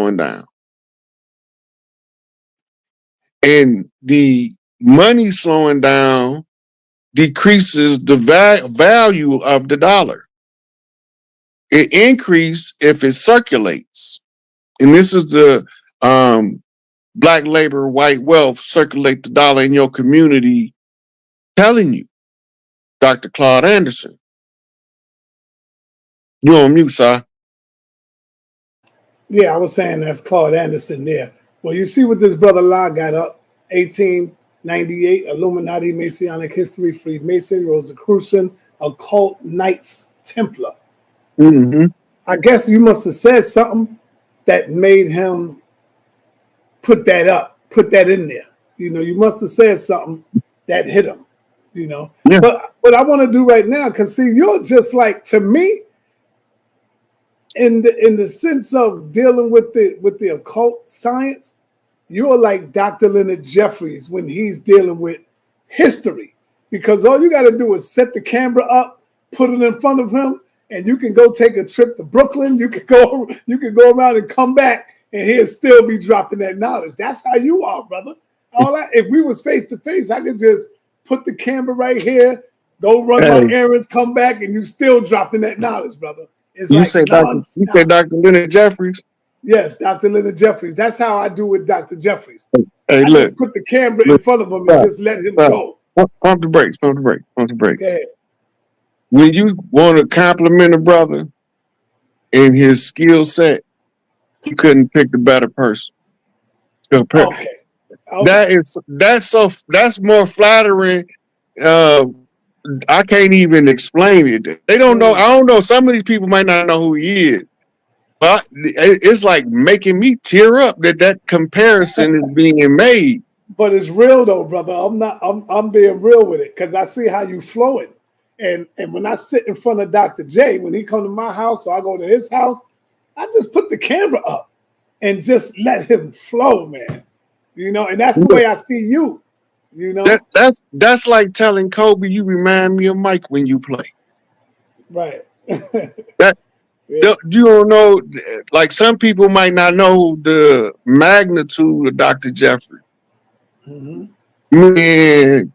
slowing down. And the money slowing down decreases the value of the dollar. It increases if it circulates. And this is the black labor, white wealth, circulate the dollar in your community, telling you, Dr. Claude Anderson. You on mute, sir. Yeah, I was saying that's Claude Anderson there. Well, you see what this brother La got up, 1898, Illuminati, Masonic History, Freemasonry, Rosicrucian, Occult, Knights Templar. Mm-hmm. I guess you must have said something that made him put that up, put that in there. You know, you must have said something that hit him, you know. Yeah. But what I want to do right now, because see, you're just like, to me, in the sense of dealing with the occult science, you're like Dr. Leonard Jeffries when he's dealing with history, because all you got to do is set the camera up, put it in front of him, and you can go take a trip to Brooklyn. You can go around and come back, and he'll still be dropping that knowledge. That's how you are, brother. If we was face to face, I could just put the camera right here, go run my errands, come back, and you still dropping that knowledge, brother. It's You like say Dr. Leonard Jeffries? Yes, Dr. Leonard Jeffries. That's how I do with Dr. Jeffries. Hey, I look. just put the camera in front of him and just let him go. Pump the brakes, pump the brakes, pump the brakes. Okay. When you want to compliment a brother in his skill set, you couldn't pick the better person. Okay. That's more flattering. I can't even explain it. They don't know. I don't know. Some of these people might not know who he is. But it's like making me tear up that comparison is being made. But it's real though, brother. I'm being real with it, because I see how you flowing. And when I sit in front of Dr. J, when he come to my house or I go to his house, I just put the camera up and just let him flow, man. You know, and that's the way I see you. You know, that's like telling Kobe, you remind me of Mike when you play. Right. That you don't know. Like, some people might not know the magnitude of Dr. Jeffrey. Mm-hmm. Man,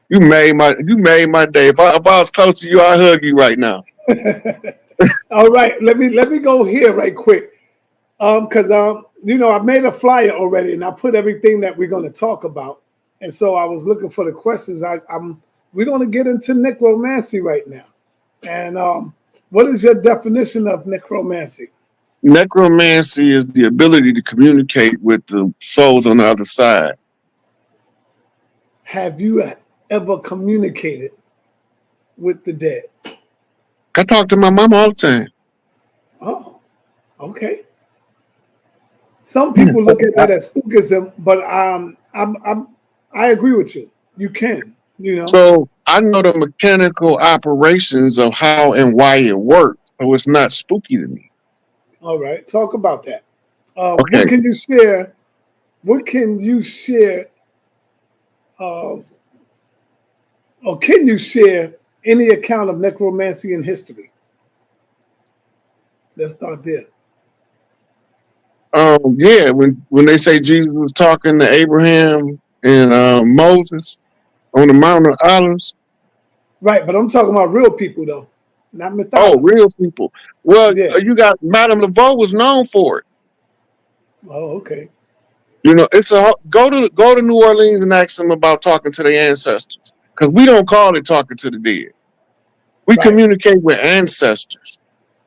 you made my day. If I was close to you, I'd hug you right now. All right, let me go here right quick. Because you know, I made a flyer already and I put everything that we're going to talk about. And so I was looking for the questions. We're going to get into necromancy right now. And what is your definition of necromancy? Necromancy is the ability to communicate with the souls on the other side. Have you ever communicated with the dead? I talk to my mom all the time. Oh, okay. Some people look at that as spookism, but I agree with you. You can, you know. So I know the mechanical operations of how and why it works, so it's not spooky to me. All right, talk about that. Okay. What can you share? What can you share? Or can you share any account of necromancy in history? Let's start there. Yeah, when they say Jesus was talking to Abraham and Moses on the Mount of Olives. Right, but I'm talking about real people though, not mythology. Oh, real people. Well, Yeah. you got Madame Laveau was known for it. Oh, okay. You know, go to New Orleans and ask them about talking to their ancestors, because we don't call it talking to the dead. We communicate with ancestors.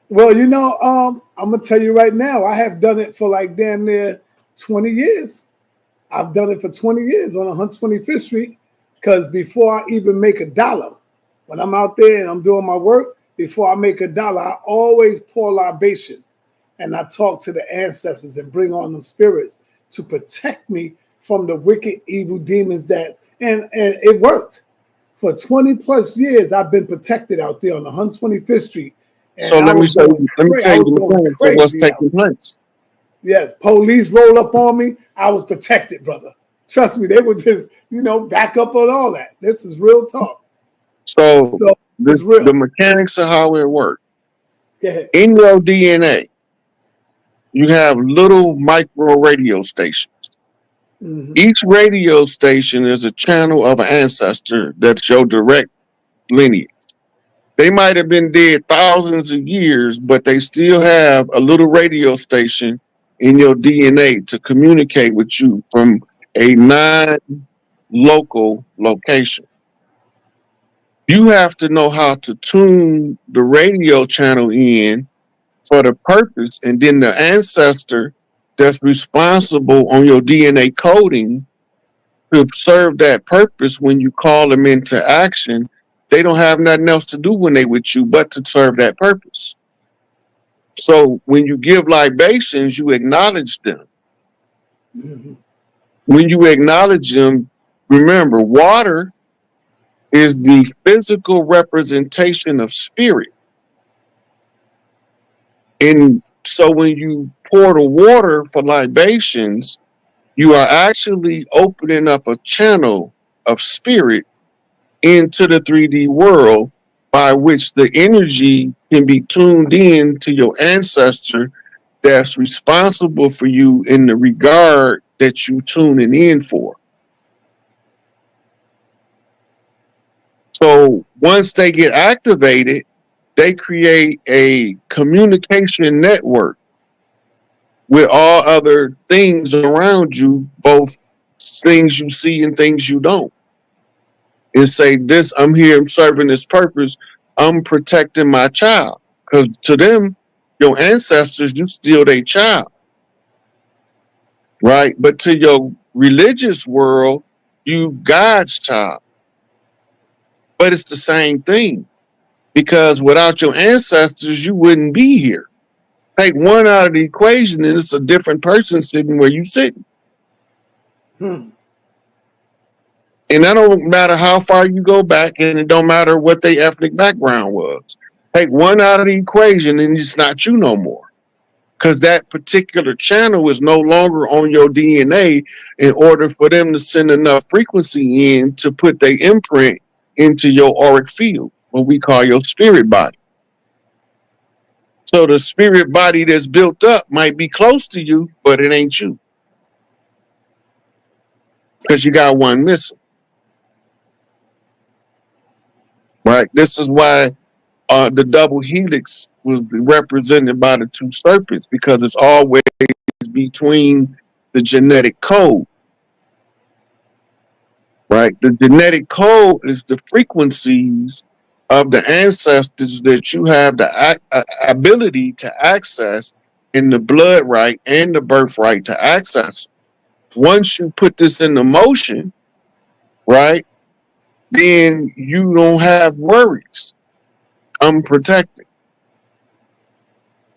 Well, you know, I'm gonna tell you right now, I have done it for like damn near 20 years. I've done it for 20 years on 125th Street, because before I even make a dollar, when I'm out there and I'm doing my work, before I make a dollar, I always pour libation and I talk to the ancestors and bring on them spirits to protect me from the wicked, evil demons and it worked. For 20 plus years, I've been protected out there on 125th Street. So And let me tell you the going mechanics of what's crazy out. taking place. Yes, police roll up on me. I was protected, brother. Trust me, they would just, you know, back up on all that. This is real talk. So it's real. the mechanics of how it works. Go ahead. In your DNA, you have little micro radio stations. Hmm. Each radio station is a channel of an ancestor that's your direct lineage. They might have been dead thousands of years, but they still have a little radio station in your DNA to communicate with you from a non-local location. You have to know how to tune the radio channel in for the purpose, and then the ancestor that's responsible on your DNA coding to serve that purpose. When you call them into action, they don't have nothing else to do when they with you but to serve that purpose. So when you give libations, you acknowledge them. Hmm. When you acknowledge them, remember, water is the physical representation of spirit. And so when you pour the water for libations, you are actually opening up a channel of spirit into the 3D world by which the energy can be tuned in to your ancestor that's responsible for you in the regard that you tuning in for. So once they get activated, they create a communication network with all other things around you, both things you see and things you don't. And say, this, I'm here, I'm serving this purpose, I'm protecting my child. Because to them, your ancestors, you still their child, right? But to your religious world, you God's child. But it's the same thing. Because without your ancestors, you wouldn't be here. Take one out of the equation and it's a different person sitting where you sitting. Hmm. And that don't matter how far you go back, and it don't matter what their ethnic background was. Take one out of the equation and it's not you no more. Because that particular channel is no longer on your DNA in order for them to send enough frequency in to put their imprint into your auric field, what we call your spirit body. So the spirit body that's built up might be close to you, but it ain't you because you got one missing, right? This is why the double helix was represented by the two serpents, because it's always between the genetic code, right? The genetic code is the frequencies of the ancestors that you have the ability to access in the blood right and the birthright to access. Once you put this into motion, right, then you don't have worries. I'm protected.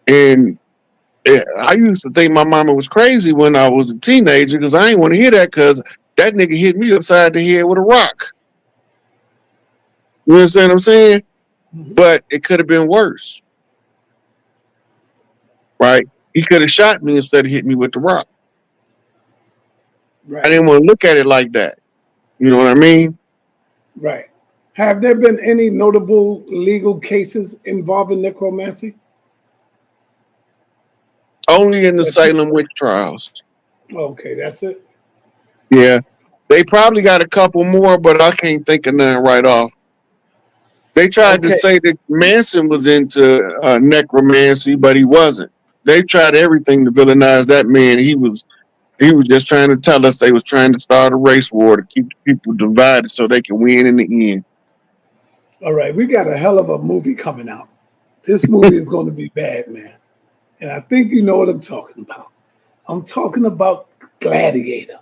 And I used to think my mama was crazy when I was a teenager because I ain't want to hear that, because that nigga hit me upside the head with a rock. You understand what I'm saying? Hmm. But it could have been worse, right? He could have shot me instead of hit me with the rock. I Right. didn't want to look at it like that. You know what I mean? Right. Have there been any notable legal cases involving necromancy? Only in the That you, Salem witch trials. okay, that's it. Yeah. They probably got a couple more, but I can't think of none right off. They tried to Okay. say that Manson was into necromancy, but he wasn't. They tried everything to villainize that man. He was just trying to tell us they was trying to start a race war to keep the people divided so they can win in the end. All right. We got a hell of a movie coming out. This movie is going to be bad, man. And I think you know what I'm talking about. I'm talking about Gladiator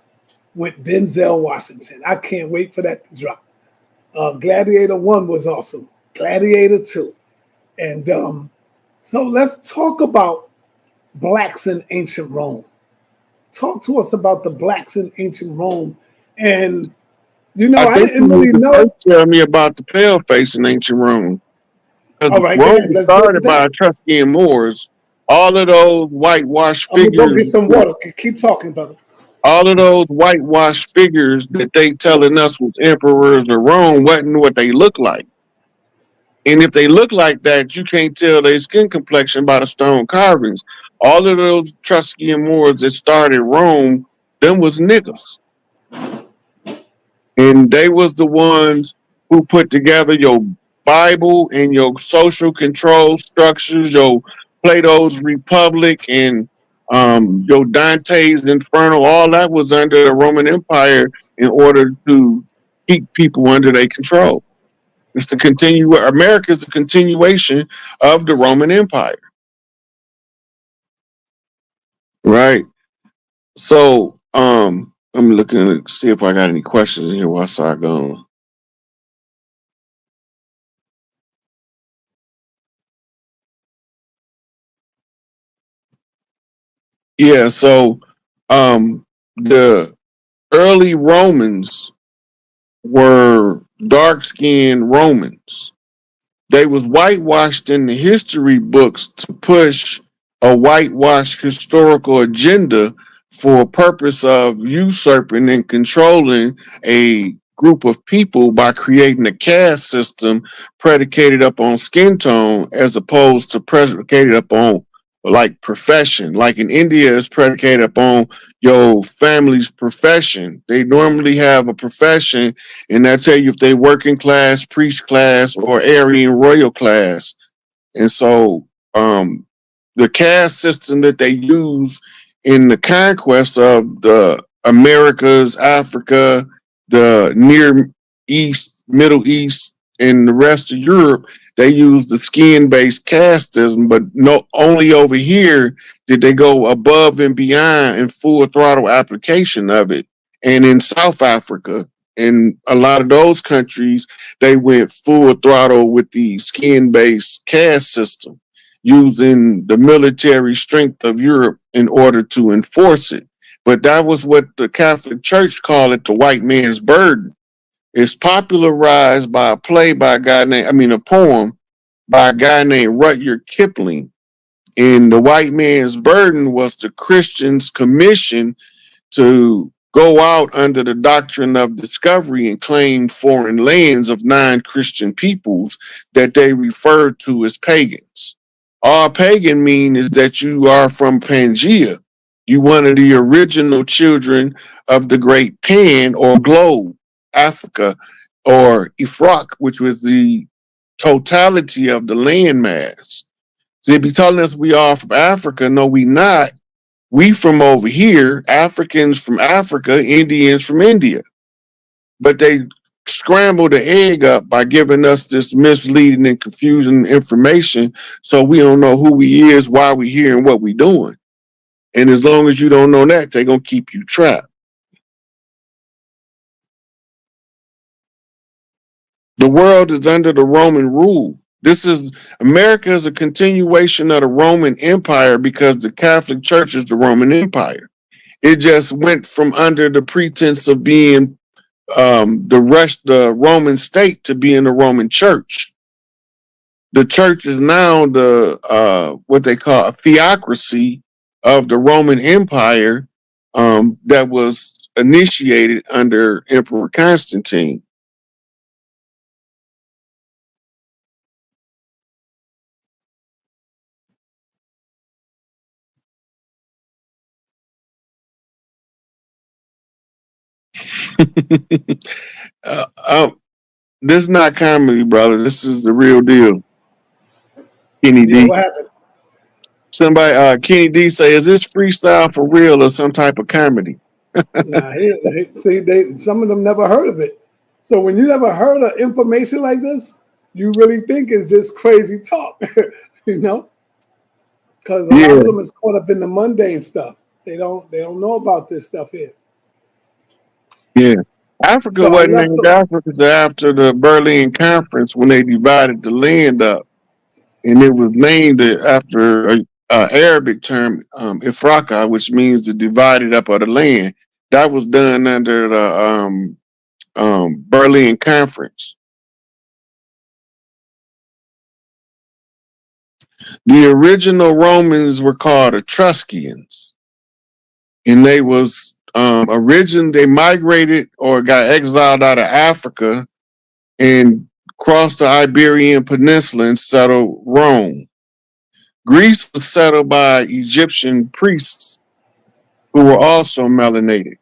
with Denzel Washington. I can't wait for that to drop. Gladiator 1 was awesome. Gladiator 2. And so let's talk about blacks in ancient Rome. Talk to us about the blacks in ancient Rome. And, I I think didn't you need really to first know. tell me about the pale face in ancient Rome. Because All right, go Rome ahead. was Let's deal with started by that. Etruscan Moors. All of those whitewashed I'm going to go figures, get some water. Keep talking, brother. all of those whitewashed figures that they telling us was emperors of Rome wasn't what they look like. And if they look like that, you can't tell their skin complexion by the stone carvings. All of those Etruscan Moors that started Rome, them was niggas. And they was the ones who put together your Bible and your social control structures, your Plato's Republic and your Dante's Inferno. All that was under the Roman Empire in order to keep people under their control. It's the continue. America is a continuation of the Roman Empire, right? So, I'm looking to see if I got any questions in here while I go. Yeah. So, the early Romans were dark skinned Romans. They was whitewashed in the history books to push a whitewashed historical agenda for a purpose of usurping and controlling a group of people by creating a caste system predicated upon skin tone as opposed to predicated upon like profession. Like in India, it's predicated upon your family's profession. They normally have a profession and that tell you if they working class, priest class, or Aryan royal class. And so the caste system that they use in the conquest of the Americas, Africa, the Near East, Middle East, and the rest of Europe, they use the skin-based caste system, but no only over here did they go above and beyond in full throttle application of it. And in South Africa, in a lot of those countries, they went full throttle with the skin-based caste system using the military strength of Europe in order to enforce it. But that was what the Catholic Church called it, the white man's burden. It's popularized by a play by a guy named, I mean, a poem by a guy named Rudyard Kipling. And the white man's burden was the Christian's commission to go out under the doctrine of discovery and claim foreign lands of non-Christian peoples that they referred to as pagans. All pagan mean is that you are from Pangea. You one of the original children of the great Pan or globe, Africa, or Ifrak, which was the totality of the landmass. They be telling us we are from Africa. No, we not. We from over here, Africans from Africa, Indians from India. But they scrambled the egg up by giving us this misleading and confusing information so we don't know who we is, why we here, and what we doing. And as long as you don't know that, they're gonna keep you trapped. The world is under the Roman rule. This is America is a continuation of the Roman Empire because the Catholic Church is the Roman Empire. It just went from under the pretense of being the Roman state to being the Roman Church. The church is now the what they call a theocracy of the Roman Empire that was initiated under Emperor Constantine. uh, um, this is not comedy, brother. This is the real deal. Kenny Yeah, D. what happened? Somebody, Kenny D. say, is this freestyle for real or some type of comedy? Nah, see, they some of them never heard of it. So when you never heard of information like this, you really think it's just crazy talk, you know? Because a lot Yeah, of them is caught up in the mundane stuff. They don't know about this stuff here. yeah. Africa So I wasn't left named the Africa until after the Berlin Conference when they divided the land up, and it was named after a Arabic term, Ifraka, which means the divided up of the land. That was done under the Berlin Conference. The original Romans were called Etruscans, and they was they migrated or got exiled out of Africa and crossed the Iberian Peninsula and settled Rome. Greece was settled by Egyptian priests who were also melanated.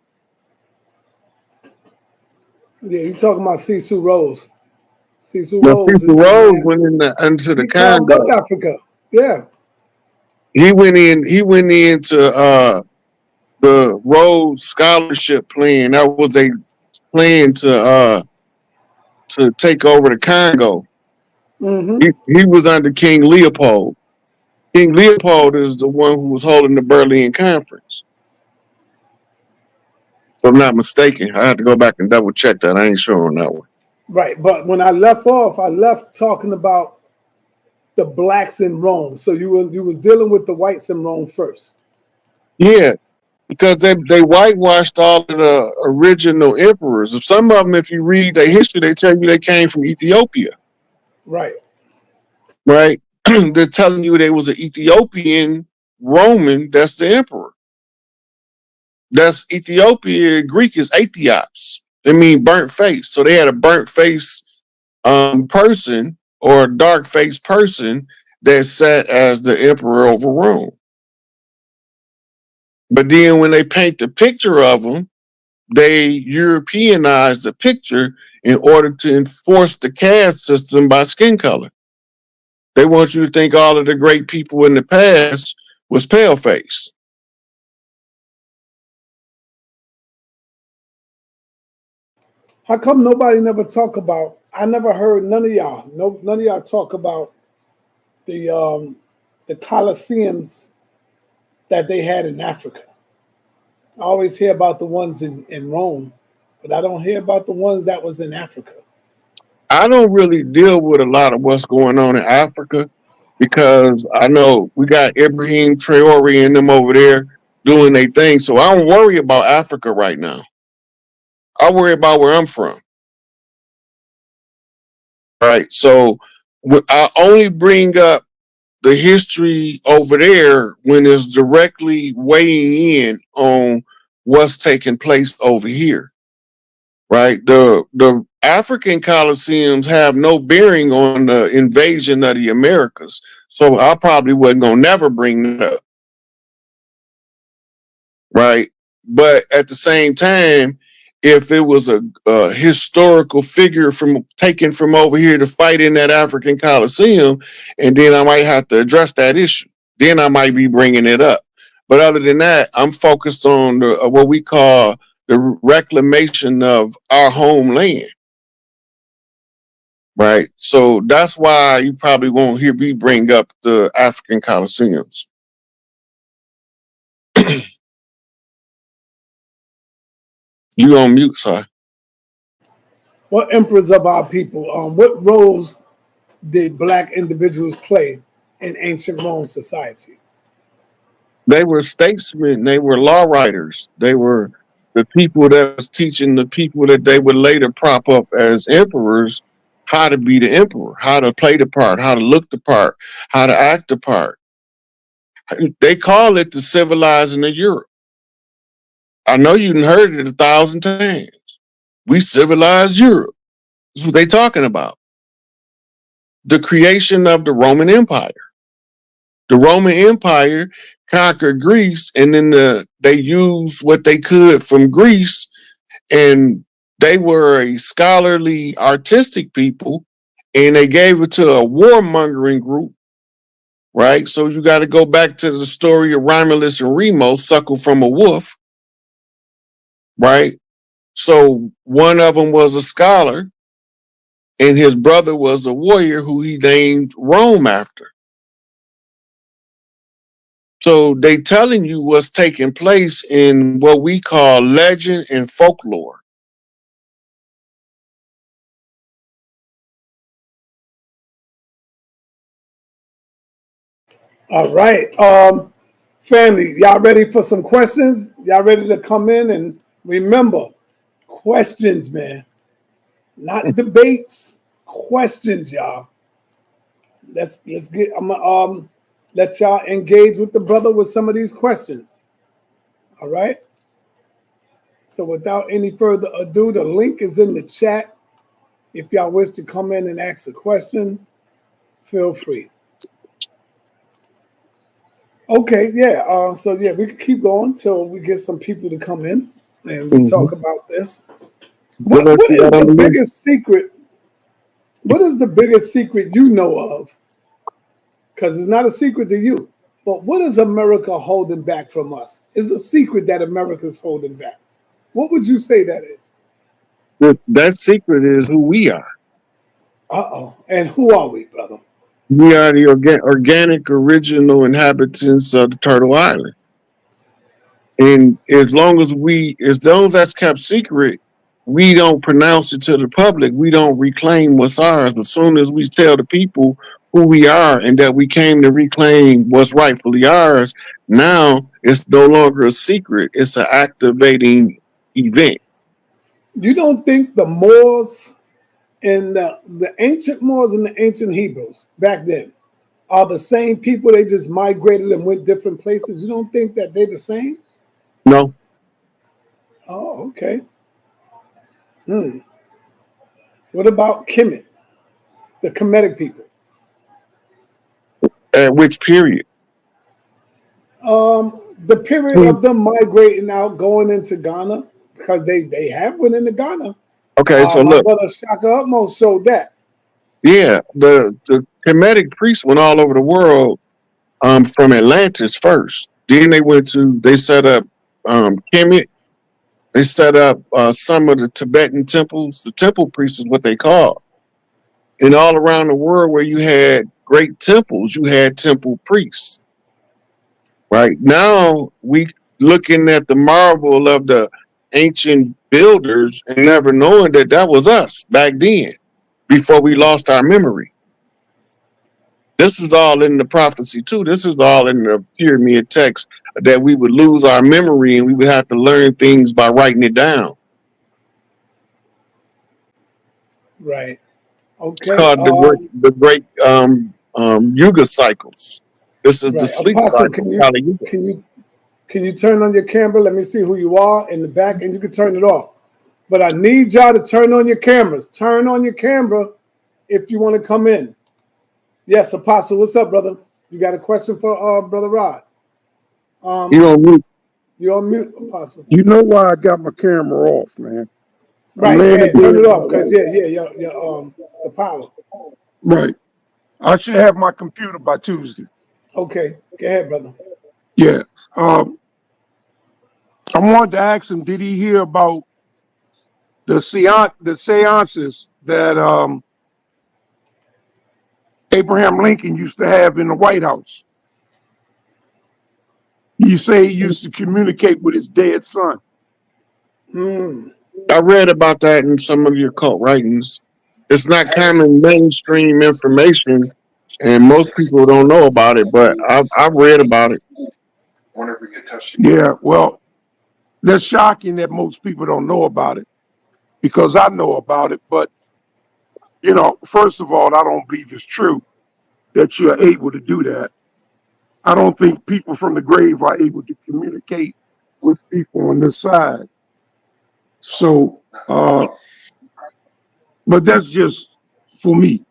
Yeah, you talking about Cecil Rose. Cecil Now, Rose Cecil is the Rhodes man. went into the He carved up Congo. Africa. Yeah. He went in. He went into the Rhodes Scholarship Plan. That was a plan to take over the Congo. Mm-hmm. He was under King Leopold. King Leopold is the one who was holding the Berlin Conference. If I'm not mistaken, I have to go back and double check that. I ain't sure on that one. Right. But when I left off, I left talking about the blacks in Rome. So you was dealing with the whites in Rome first. Yeah, because they whitewashed all of the original emperors. Some of them, if you read their history, they tell you they came from Ethiopia, Right. right? They're telling you they was an Ethiopian Roman. That's the emperor. That's Ethiopia. Greek is Aethiops. They mean burnt face. So they had a burnt face person or a dark faced person that sat as the emperor over Rome. But then when they paint the picture of them, they Europeanize the picture in order to enforce the caste system by skin color. They want you to think all of the great people in the past was pale face. How come nobody never talk about? I never heard none of y'all. No, none of y'all talk about the um, the Colosseums that they had in Africa. I always hear about the ones in Rome, but I don't hear about the ones that was in Africa. I don't really deal with a lot of what's going on in Africa because I know we got Ibrahim Traore and them over there doing their thing. So I don't worry about Africa right now. I worry about where I'm from. Right. So I only bring up the history over there when it's directly weighing in on what's taking place over here. Right. The African Colosseums have no bearing on the invasion of the Americas. So I probably wasn't gonna never bring that up. Right. But at the same time, if it was a historical figure from taken from over here to fight in that African Coliseum, and then I might have to address that issue. Then I might be bringing it up. But other than that, I'm focused on what we call the reclamation of our homeland. Right. So that's why you probably won't hear me bring up the African Coliseums. You on mute, sir. What emperors of our people? What roles did black individuals play in ancient Rome society? They were statesmen, they were law writers, they were the people that was teaching the people that they would later prop up as emperors how to be the emperor, how to play the part, how to look the part, how to act the part. They call it the civilizing of Europe. I know you've heard it 1,000 times. We civilized Europe. That's what they talking about. The creation of the Roman Empire. The Roman Empire conquered Greece, and then they used what they could from Greece, and they were a scholarly, artistic people, and they gave it to a warmongering group, right? So you got to go back to the story of Romulus and Remus, suckle from a wolf, right? So one of them was a scholar, and his brother was a warrior who he named Rome after. So they telling you what's taking place in what we call legend and folklore. All right. Family, y'all ready for some questions? Y'all ready to come in and remember questions, man. Not debates, questions, y'all. Let's get I'm gonna let y'all engage with the brother with some of these questions. All right. So without any further ado, the link is in the chat. If y'all wish to come in and ask a question, feel free. Okay, yeah. So yeah, we can keep going till we get some people to come in and we Mm-hmm. talk about this. What else What you is got the on the list? biggest secret? What is the biggest secret you know of? Because it's not a secret to you. But what is America holding back from us? It's a secret that America's holding back. What would you say that is? That secret is who we are. Uh oh. And who are we, brother? We are the organic original inhabitants of the Turtle Island. And as long as that's kept secret, we don't pronounce it to the public. We don't reclaim what's ours. As soon as we tell the people who we are and that we came to reclaim what's rightfully ours, now it's no longer a secret. It's an activating event. You don't think the Moors and the ancient Moors and the ancient Hebrews back then are the same people? They just migrated and went different places. You don't think that they're the same? No, Oh, okay. Hmm. What about Kemet, the Kemetic people? at which period? The period Hmm. of them migrating out, going into Ghana, because they have went into Ghana. Okay, so My look, brother Shaka Utmost showed that. yeah, the Kemetic priests went all over the world from Atlantis first. Then they set up Kemet. They set up some of the Tibetan temples. The temple priests is what they call. And all around the world where you had great temples, you had temple priests. Right now, we looking at the marvel of the ancient builders and never knowing that that was us back then before we lost our memory. This is all in the prophecy too. This is all in the pyramid text that we would lose our memory and we would have to learn things by writing it down. Right. It's Okay. called the great Yuga cycles. This is the Right. sleep Apostle, cycle, Kali Yuga. can you can you turn on your camera? Let me see who you are in the back, and you can turn it off. But I need y'all to turn on your cameras. Turn on your camera if you want to come in. Yes, Apostle. What's up, brother? You got a question for brother Rod? You Um, know, you're on mute, Apostle. You know why I got my camera off, man? I'm Right. laying Go in ahead. Turn bed. it off because your the power. Right. I should have my computer by Tuesday. Okay. Go ahead, brother. Yeah. Um, I wanted to ask him, did he hear about the seances that Abraham Lincoln used to have in the White House? You say he used to communicate with his dead son. Hmm. I read about that in some of your cult writings. It's not common mainstream information, and most people don't know about it. But I've read about it. Yeah, well, that's shocking that most people don't know about it because I know about it. But, first of all, I don't believe it's true that you're able to do that. I don't think people from the grave are able to communicate with people on this side. So, but that's just for me.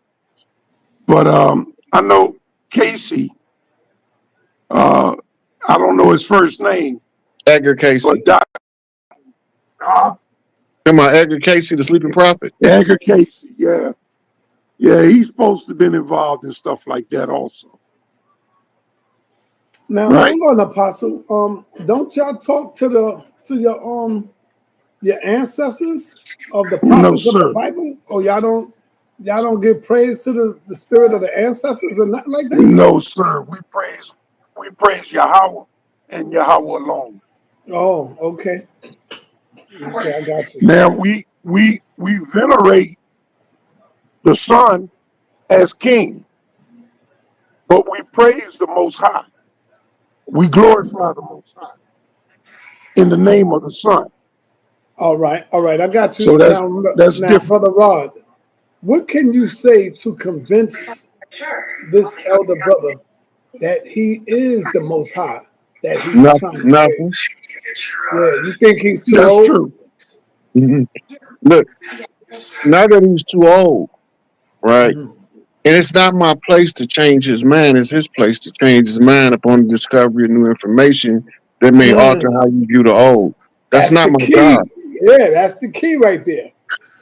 But I know Casey. Uh, I don't know his first name, Edgar but Casey. uh, Come on, Edgar Casey, the sleeping prophet. Edgar Casey. Yeah, yeah, he's supposed to have been involved in stuff like that also, Now right? hold on, Apostle. Don't y'all talk to your ancestors of the No, prophets of the sir. Bible? Or y'all don't give praise to the spirit of the ancestors or nothing like that? No, sir. We praise Yahweh and Yahweh alone. Oh, okay. Okay, I got you. Now we venerate the Son as King, but we praise the Most High. We glorify the Most High in the name of the Son. All right, I got So you. that's Now, that's different. brother Rod, what can you say to convince this elder brother that he is the most high that he's trying to Nothing. praise? Yeah, you think he's too That's old? true. Mhm. Look. now that he's too old, right? Hmm. And it's not my place to change his mind. It's his place to change his mind upon the discovery of new information that may alter how you view the old. That's That's not the my job. key. Yeah, that's the key right there.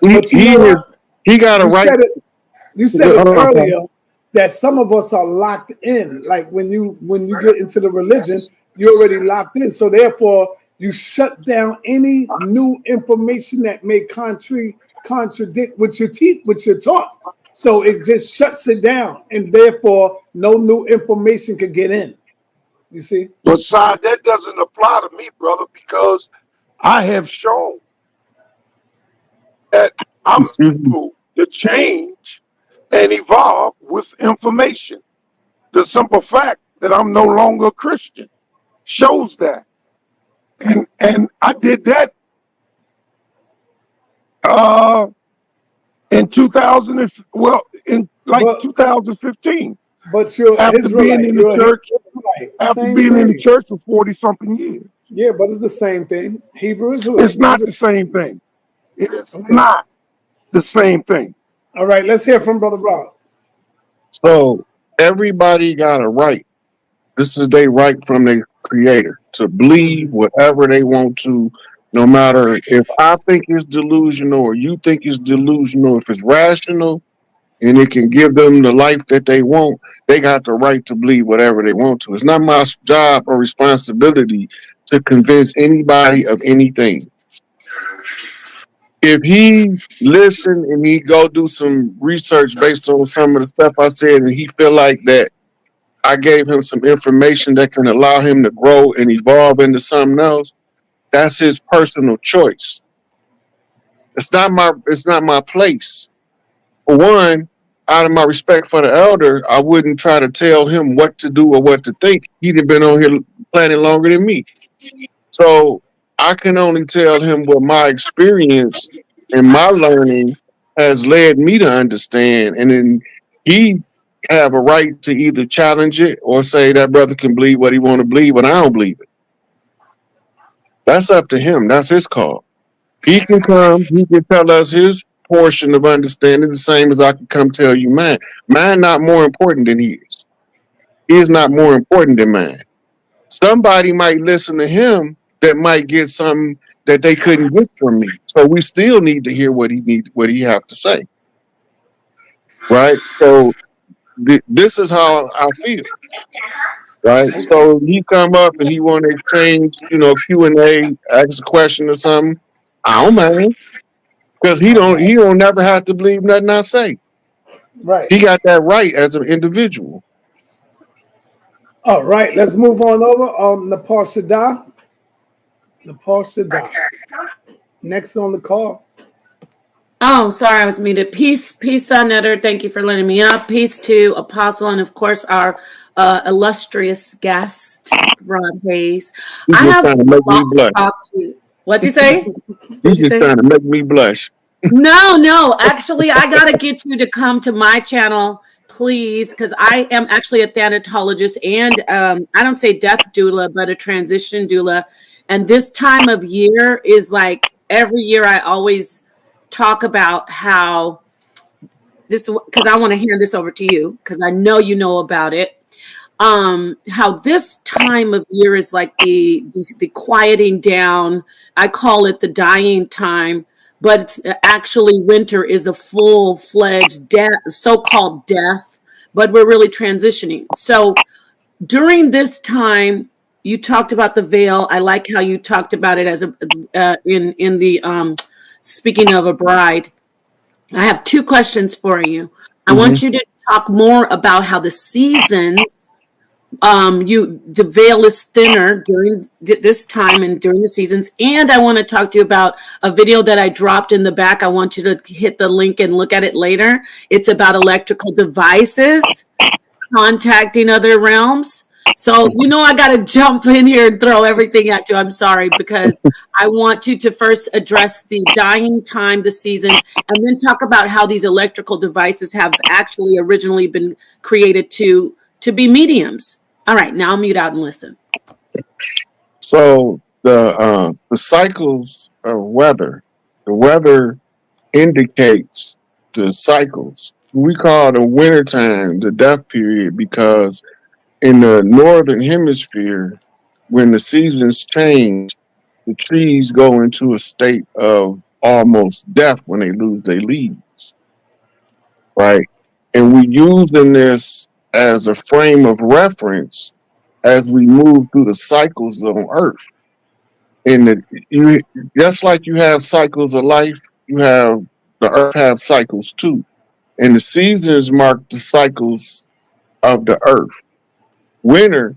He But you he know is what? he got a You right. said it. You said it Hold on, Paul. earlier that some of us are locked in. Like when you get into the religion, you're already locked in. So therefore, you shut down any new information that may contradict what you teach, what you're taught. So it just shuts it down, and therefore, no new information could get in. You see? But side, that doesn't apply to me, brother, because I have shown that I'm Excuse me. able to change and evolve with information. The simple fact that I'm no longer a Christian shows that. And I did that uh in 2000 well in like But 2015 but you're after being Israelite. in the You're a church Israelite. after Same being in the thing. church for 40 something years. Yeah, but it's the same thing. Hebrew It's Israelite. not the same thing. It is Okay. not the same thing. All right. Let's hear from Brother Rob. So everybody got a right. This is their right from their creator to believe Hmm. whatever they want to, no matter if I think it's delusional or you think it's delusional. If it's rational and it can give them the life that they want, they got the right to believe whatever they want to. It's not my job or responsibility to convince anybody of anything. If he listen and he go do some research based on some of the stuff I said, and he feel like that I gave him some information that can allow him to grow and evolve into something else, that's his personal choice. It's not my place. For one, out of my respect for the elder, I wouldn't try to tell him what to do or what to think. He'd have been on here planning longer than me. So I can only tell him what my experience and my learning has led me to understand. And then he have a right to either challenge it or say that brother can believe what he want to believe, but I don't believe it. That's up to him. That's his call. He can come, he can tell us his portion of understanding the same as I can come tell you mine. Mine not more important than his. He is not more important than mine. Somebody might listen to him that might get something that they couldn't get from me. So we still need to hear what he have to say, right? So this is how I feel, right? Okay. So he come up and he want to exchange, Q&A, ask a question or something. I don't mind because he All don't right. he don't never have to believe nothing I say. Right. He got that right as an individual. All right. Let's move on over. Nepal Shada. Nepal Shada. Next on the call. Oh, sorry, I was muted. Peace, Netter. Thank you for letting me up. Peace to Apostle and, of course, our illustrious guest, Rod Hayes. He I just have trying to a make lot me to blush. talk to you. What'd you say? He What'd you just say? trying to make me blush. No, no. Actually, I got to get you to come to my channel, please, because I am actually a thanatologist and I don't say death doula, but a transition doula. And this time of year is like every year I always talk about how this, because I want to hand this over to you because I know you know about it. How this time of year is like the quieting down. I call it the dying time, but it's actually winter is a full-fledged death, so-called death, but we're really transitioning. So during this time, you talked about the veil. I like how you talked about it as a in the speaking of a bride. I have two questions for you. I Hmm. want you to talk more about how the seasons, the veil is thinner during this time and during the seasons. And I want to talk to you about a video that I dropped in the back. I want you to hit the link and look at it later. It's about electrical devices contacting other realms. So, I got to jump in here and throw everything at you. I'm sorry, because I want you to first address the dying time, the seasons, and then talk about how these electrical devices have actually originally been created to be mediums. All right, now I'll mute out and listen. So the cycles of weather, the weather. indicates the cycles. We call the wintertime the death period because in the northern hemisphere, when the seasons change, the trees go into a state of almost death when they lose their leaves, right? And we using this as a frame of reference as we move through the cycles on Earth. And you, just like you have cycles of life, you have the Earth have cycles too. And the seasons mark the cycles of the Earth. Winter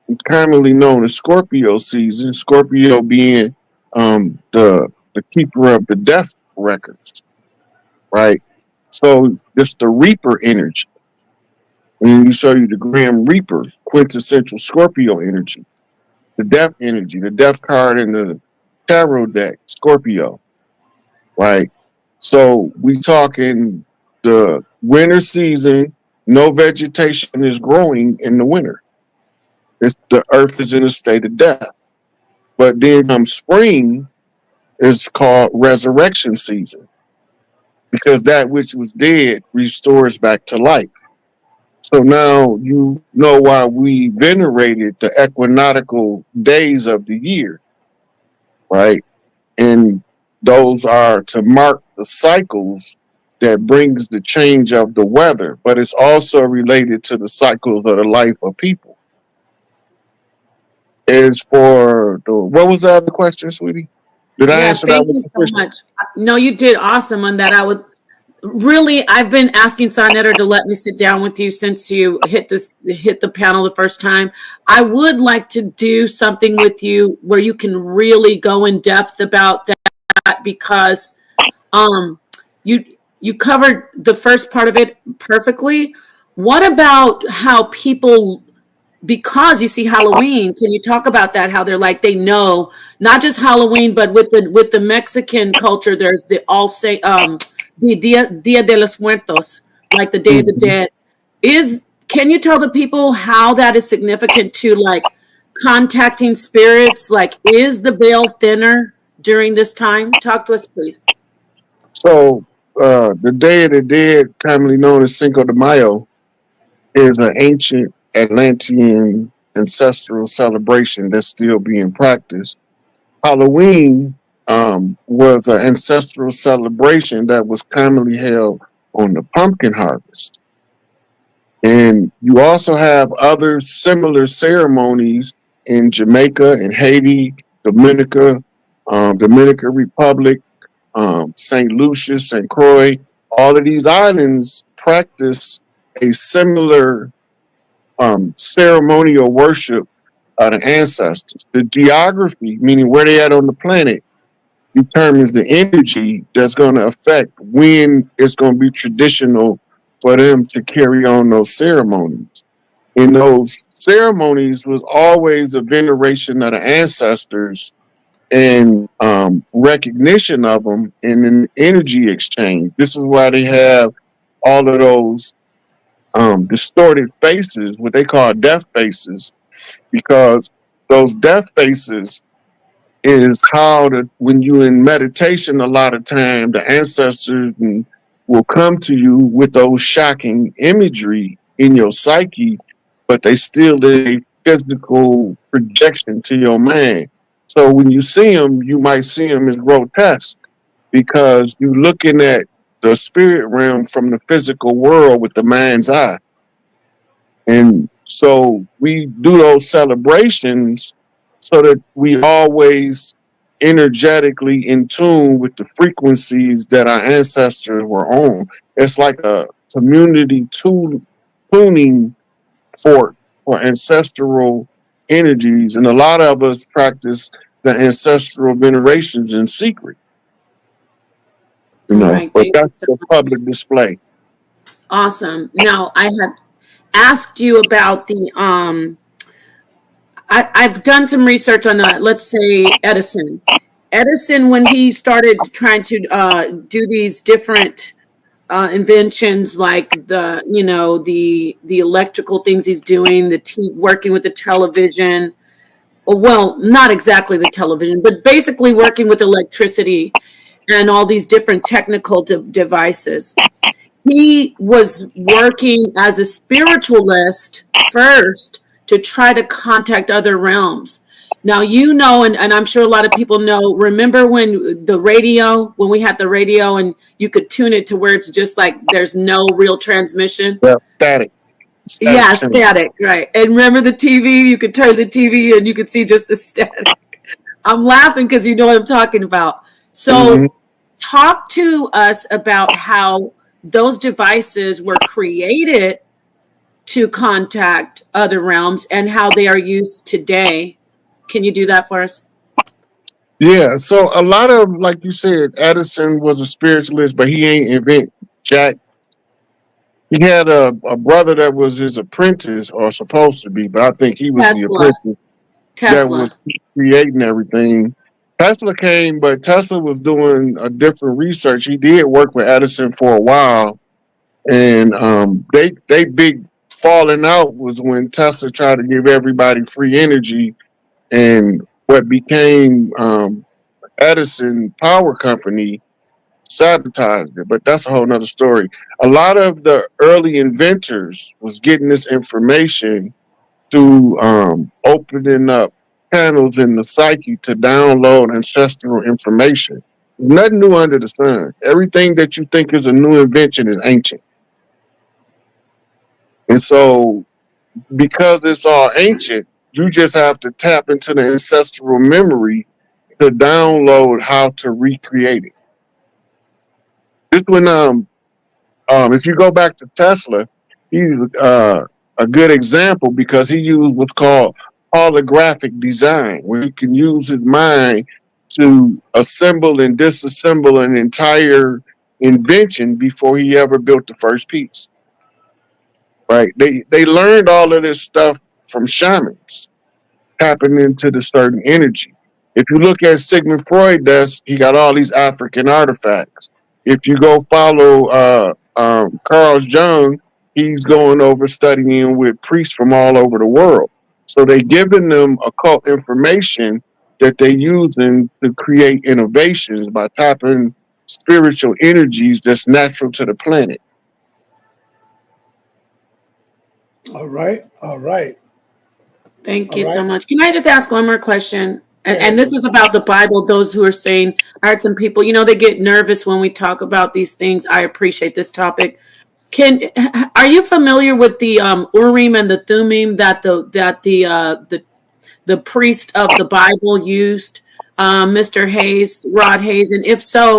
is commonly known as Scorpio season. Scorpio being the keeper of the death records, right? So it's the Reaper energy. When you show you the Grim Reaper, quintessential Scorpio energy, the death energy, the death card in the tarot deck, Scorpio, right? So we talking the winter season, no vegetation is growing in the winter. The earth is in a state of death. But then come spring is called resurrection season because that which was dead restores back to life. So now you know why we venerated the equinoctial days of the year, right? And those are to mark the cycles that brings the change of the weather, but it's also related to the cycles of the life of people. As for the what was the other question, sweetie? Did I Yeah, answer that thank with you so sufficient? much. No, you did awesome on that. I would really, I've been asking Sonetter to let me sit down with you since you hit the panel the first time. I would like to do something with you where you can really go in depth about that because um you you covered the first part of it perfectly. What about how people, because you see Halloween, can you talk about that? How they're like they know not just Halloween, but with the Mexican culture, there's the all say the Dia de los Muertos, like the Day of the Mhm. Dead. Is Can you tell the people how that is significant to like contacting spirits? Like, is the veil thinner during this time? Talk to us, please. So the Day of the Dead, commonly known as Cinco de Mayo, is an ancient Atlantean ancestral celebration that's still being practiced. Halloween was an ancestral celebration that was commonly held on the pumpkin harvest. And you also have other similar ceremonies in Jamaica and Haiti, Dominican Republic, St. Lucia, St. Croix. All of these islands practice a similar ceremonial worship of the ancestors. The geography, meaning where they at on the planet, determines the energy that's going to affect when it's going to be traditional for them to carry on those ceremonies. And those ceremonies was always a veneration of the ancestors and recognition of them and an energy exchange. This is why they have all of those distorted faces, what they call death faces, because those death faces is how when you in meditation a lot of time the ancestors will come to you with those shocking imagery in your psyche, but they still in a physical projection to your mind. So when you see them, you might see them as grotesque because you're looking at the spirit realm from the physical world with the mind's eye. And so we do those celebrations so that we always energetically in tune with the frequencies that our ancestors were on. It's like a community tuning fork for ancestral energies. And a lot of us practice the ancestral venerations in secret, All right, but thank you that's so the much. public display. Awesome. Now I had asked you about the I've done some research on let's say Edison. Edison, when he started trying to do these different inventions, like the electrical things he's doing, working with the television. Well, not exactly the television, but basically working with electricity. and all these different technical devices. He was working as a spiritualist first to try to contact other realms. Now, and I'm sure a lot of people know, remember when when we had the radio and you could tune it to where it's just like there's no real transmission? Yeah, static Yeah, channel. static, right. And remember the TV? You could turn the TV and you could see just the static. I'm laughing because you know what I'm talking about. Hmm. So, talk to us about how those devices were created to contact other realms and how they are used today. Can you do that for us? Yeah, so a lot of, like you said, Edison was a spiritualist, but he ain't invent jack. He had a brother that was his apprentice, or supposed to be, but I think he was the Tesla. apprentice that was Tesla. creating everything. Tesla came, but Tesla was doing a different research. He did work with Edison for a while, and they big falling out was when Tesla tried to give everybody free energy, and what became Edison Power Company sabotaged it. But that's a whole nother story. A lot of the early inventors was getting this information through opening up panels in the psyche to download ancestral information. Nothing new under the sun. Everything that you think is a new invention is ancient. And so, because it's all ancient, you just have to tap into the ancestral memory to download how to recreate it. This when if you go back to Tesla, he's a good example because he used what's called holographic design, where he can use his mind to assemble and disassemble an entire invention before he ever built the first piece. Right? They learned all of this stuff from shamans tapping into the certain energy. If you look at Sigmund Freud, he got all these African artifacts. If you go follow Carl Jung, he's going over studying with priests from all over the world. So they giving them occult information that they using to create innovations by tapping spiritual energies that's natural to the planet. All right. All right. Thank All you so right. much. Can I just ask one more question? Go And ahead. this is about the Bible. Those who are saying, I heard some people, they get nervous when we talk about these things. I appreciate this topic. Are you familiar with the Urim and the Thummim that the priest of the Bible used, Mr. Hayes, Rod Hayes, and if so,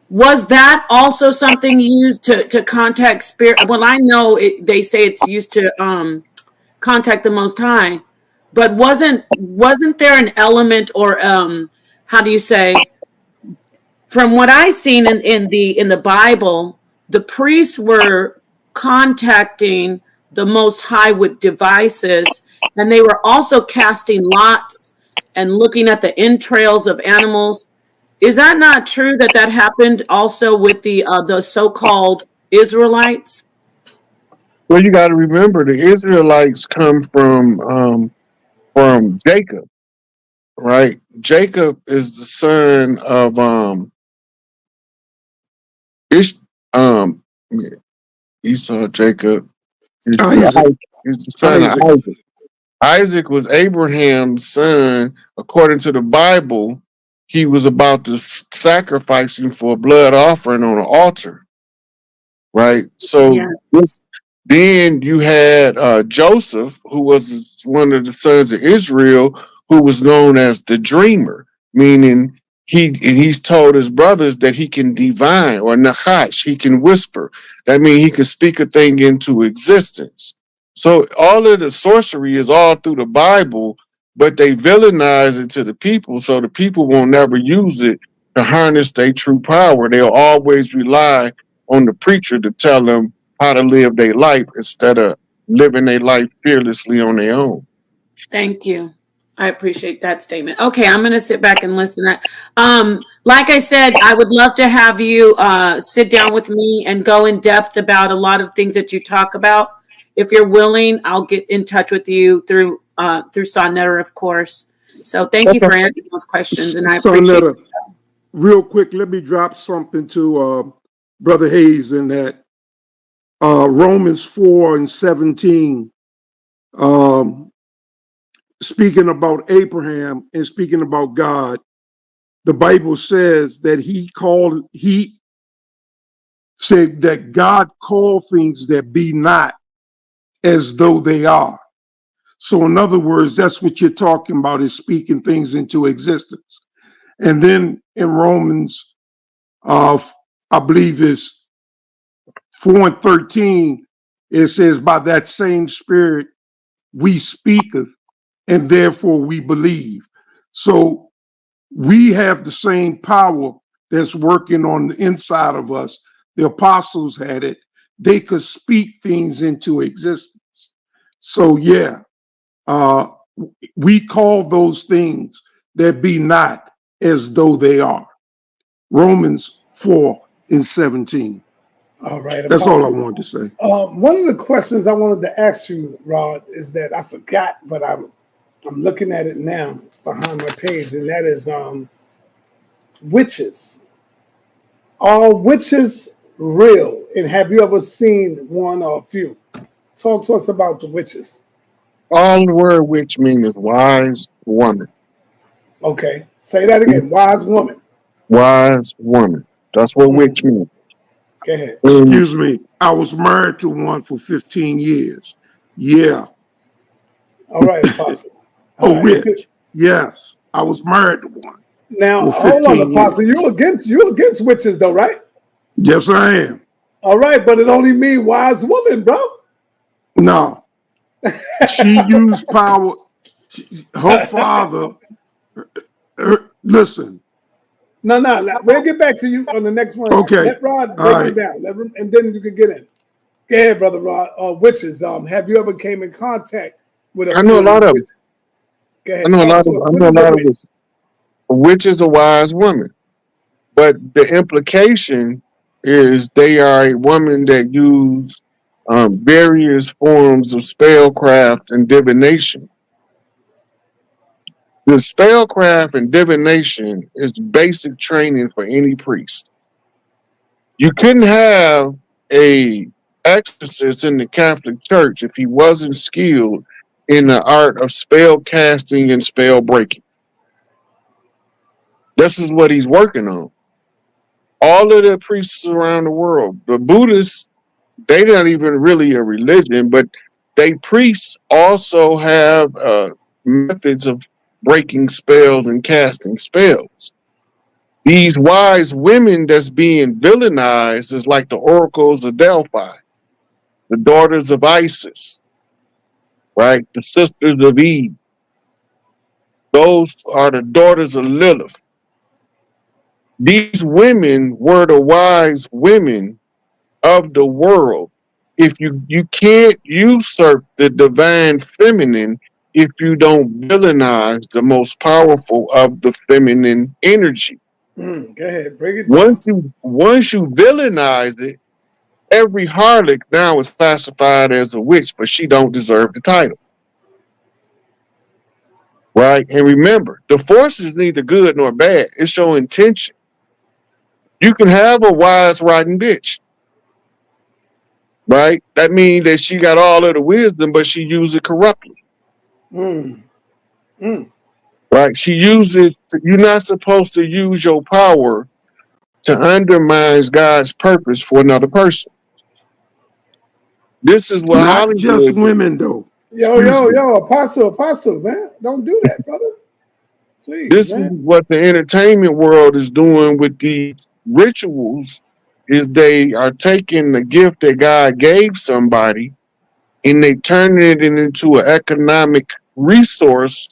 was that also something used to contact spirit? Well, I know they say it's used to contact the Most High, but wasn't there an element or how do you say? From what I've seen in the Bible, the priests were contacting the Most High with devices, and they were also casting lots and looking at the entrails of animals. Is that not true that happened also with the so-called Israelites? Well, you got to remember the Israelites come from Jacob, right? Jacob is the son of Ish, um Esau. Jacob is Isaac. the son of Isaac. Isaac. Isaac was Abraham's son. According to the Bible, he was about to sacrifice him for a blood offering on an altar, right? Yeah. So then you had Joseph, who was one of the sons of Israel, who was known as the dreamer, meaning he's told his brothers that he can divine, or nachash, he can whisper. That means he can speak a thing into existence. So all of the sorcery is all through the Bible, but they villainize it to the people, so the people won't never use it to harness their true power. They'll always rely on the preacher to tell them how to live their life instead of living their life fearlessly on their own. Thank you. I appreciate that statement. Okay, I'm going to sit back and listen. Like I said, I would love to have you sit down with me and go in depth about a lot of things that you talk about. If you're willing, I'll get in touch with you through Sonetta, of course. So thank you Okay. for answering those questions, and I appreciate Sonetta, it. real quick, let me drop something to Brother Hayes in that Romans 4 and 17, um, speaking about Abraham and speaking about God, the Bible says that he said that God called things that be not as though they are. So in other words, that's what you're talking about, is speaking things into existence. And then in Romans, I believe it's 4 and 13, it says, by that same spirit we speaketh, and therefore we believe. So we have the same power that's working on the inside of us. The apostles had it. They could speak things into existence. So yeah, uh, we call those things that be not as though they are. Romans 4 and 17. All right, That's all I Apostle. wanted to say. One of the questions I wanted to ask you, Rod, is that I forgot, but I'm looking at it now behind my page, and that is witches. Are witches real? And have you ever seen one or a few? Talk to us about the witches. All the word witch means is wise woman. Okay, say that again. Wise woman. Wise woman. That's what witch Mm, means. go ahead. And Excuse me. I was married to one for 15 years. Yeah. All right, Apostle. All A right. witch. Yes. I was married to one Now for hold on, 15 years. Apostle. You against witches though, right? Yes, I am. All right, but it only means wise woman, bro. No. She used power. Her father, listen. No, no, we'll get back to you on the next one. Okay. Let Rod All break it right. down, and then you can get in. Go ahead, brother Rod. Witches. Have you ever came in contact with a I know few a of lot these of them. witches? Go ahead, talk to us. I What know a is a lot of witch? a witch is a wise woman. But the implication is they are a woman that use various forms of spellcraft and divination. The spellcraft and divination is basic training for any priest. You couldn't have a exorcist in the Catholic Church if he wasn't skilled in the art of spell casting and spell breaking. This is what he's working on. All of the priests around the world, the Buddhists, they're not even really a religion, but they priests also have methods of breaking spells and casting spells. These wise women that's being villainized is like the oracles of Delphi, the daughters of Isis, right? The sisters of Eve. Those are the daughters of Lilith. These women were the wise women of the world. If you can't usurp the divine feminine if you don't villainize the most powerful of the feminine energy. Go ahead, break it down. Once you villainize it, every harlot now is classified as a witch, but she don't deserve the title. Right? And remember, the force is neither good nor bad. It's your intention. You can have a wise rotten bitch, right? That means that she got all of the wisdom, but she used it corruptly. Mm, mm. Right? She uses. You're not supposed to use your power to undermine God's purpose for another person. This is what Not just Hollywood. women, though. Yo, Excuse yo, me. yo, apostle, man, don't do that, brother. Please, This is man. what the entertainment world is doing with these rituals. Is they are taking the gift that God gave somebody and they turning it into an economic resource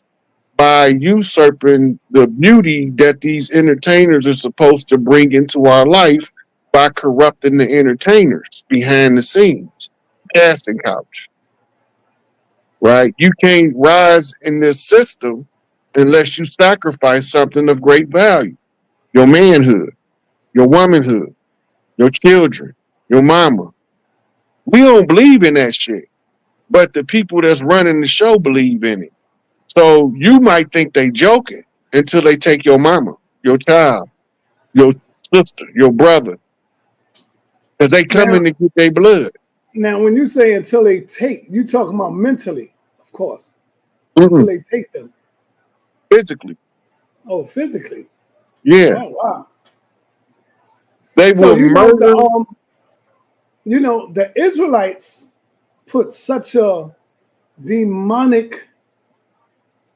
by usurping the beauty that these entertainers are supposed to bring into our life by corrupting the entertainers behind the scenes. Casting couch, right? You can't rise in this system unless you sacrifice something of great value. Your manhood, your womanhood, your children, your mama. We don't believe in that shit, but the people that's running the show believe in it. So you might think they joking until they take your mama, your child, your sister, your brother, because they Now, coming to get their blood. now, when you say until they take, you talking about mentally, of course, until Mm-mm. they take them. Physically, Oh, physically. yeah, Oh, wow. they So will murder. the Israelites put such a demonic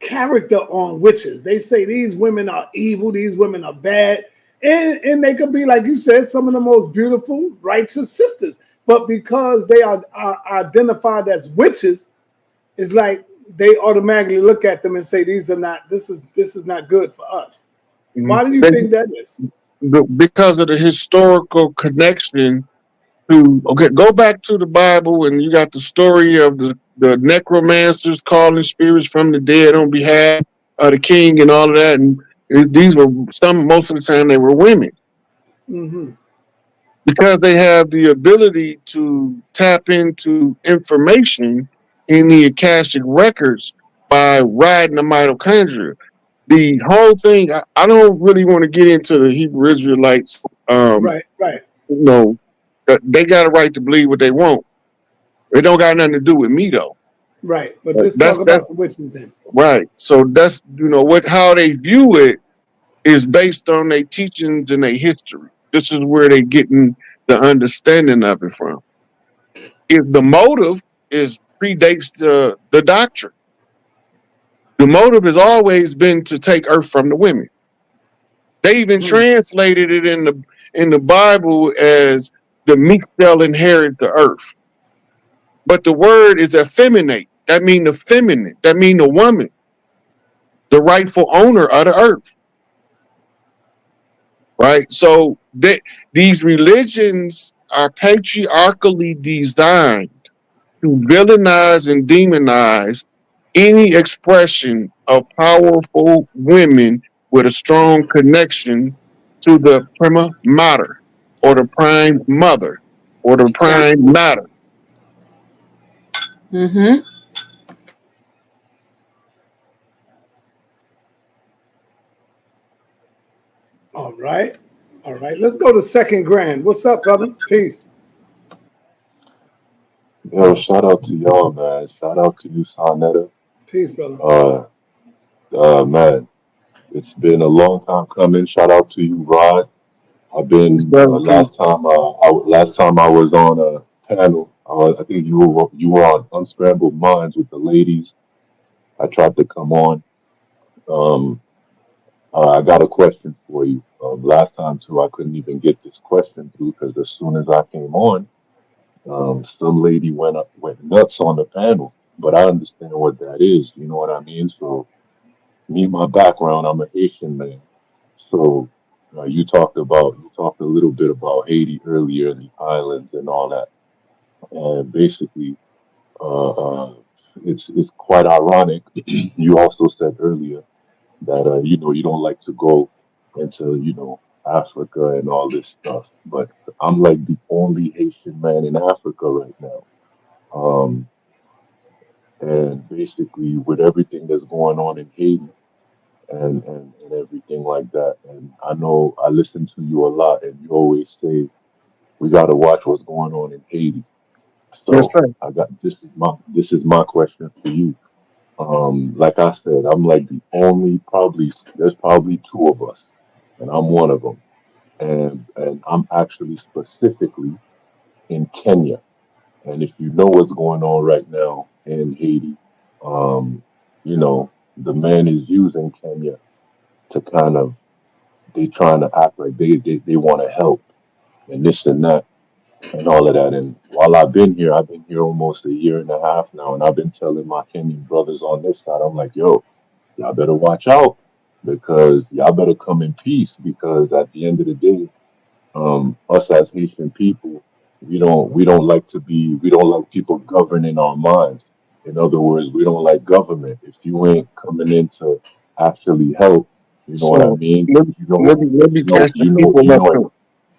character on witches. They say these women are evil, these women are bad, and they could be, like you said, some of the most beautiful, righteous sisters. But because they are identified as witches, it's like they automatically look at them and say these are not. This is not good for us. Mhm. Why do you They, think that is? because of the historical connection to, okay, go back to the Bible and you got the story of the necromancers calling spirits from the dead on behalf of the king and all of that. And these were most of the time they were women Hmm. because they have the ability to tap into information in the Akashic records by riding the mitochondria. The whole thing, I don't really want to get into the Hebrew Israelites. Right, right, You know, they got a right to believe what they want. It don't got nothing to do with me though. right. But just talk That's about the witches then. right. So that's what how they view it is based on their teachings and their history. This is where they getting the understanding of it from. If the motive is predates the doctrine, the motive has always been to take earth from the women. They even Mm. translated it in the Bible as the meek shall inherit the earth. But the word is effeminate. That mean the feminine. That mean the woman, the rightful owner of the earth. Right? So these religions are patriarchally designed to villainize and demonize any expression of powerful women with a strong connection to the prima mater or the prime mother or the prime Exactly. matter. Mm-hmm. All right, all right. Let's go to second grand. What's up, brother? Peace, Yo, shout out to y'all, man. Shout out to you, Sonetta. peace, brother. Uh, man, it's been a long time coming. Shout out to you, Rod. I've It's been brother P. last time I was on a panel. I think you were on Unscrambled Minds with the ladies. I tried to come on. Um, I got a question for you. Last time too, I couldn't even get this question through because as soon as I came on, some lady went nuts on the panel. But I understand what that is. You know what I mean? So me, my background, I'm a Haitian man. So you talked a little bit about Haiti earlier, the islands and all that, and basically, uh, uh, it's quite ironic. You also said earlier that you don't like to go into Africa and all this stuff, but I'm like the only Haitian man in Africa right now. Um, and basically, with everything that's going on in Haiti and everything like that. And I know I listen to you a lot, and you always say we got to watch what's going on in Haiti. Yes, So sir. I got this is my question for you. Like I said, I'm like the only probably there's probably two of us, and I'm one of them. And I'm actually specifically in Kenya. And if you know what's going on right now in Haiti, um, the man is using Kenya to kind of they trying to act like they want to help and this and that and all of that. And while I've been here almost a year and a half now, and I've been telling my Kenyan brothers on this side, I'm like, yo, y'all better watch out because y'all better come in peace because at the end of the day, us as Haitian people, we don't like people governing our minds. In other words, we don't like government. If you ain't coming in to actually help, you know what I So mean? let, let me catch the people up.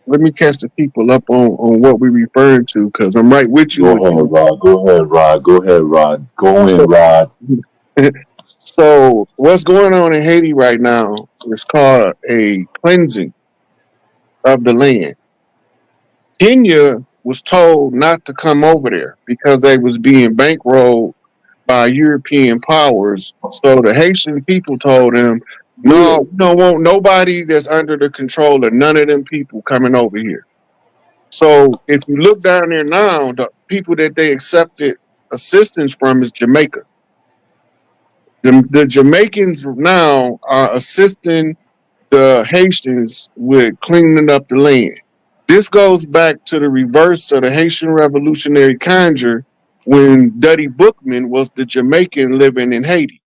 Let me catch the people up on what we referring to because I'm right with you. Go ahead, Rod. Go ahead, Rod. Go ahead, Rod. Go in, So, Rod. so what's going on in Haiti right now is called a cleansing. of the land. Kenya was told not to come over there because they was being bankrolled by European powers. So the Haitian people told them, Yeah. no, we don't want nobody that's under the control of none of them people coming over here. So if you look down there now, the people that they accepted assistance from is Jamaica. The Jamaicans now are assisting the Haitians with cleaning up the land. This goes back to the reverse of the Haitian Revolutionary Conjure when Duddy Bookman was the Jamaican living in Haiti.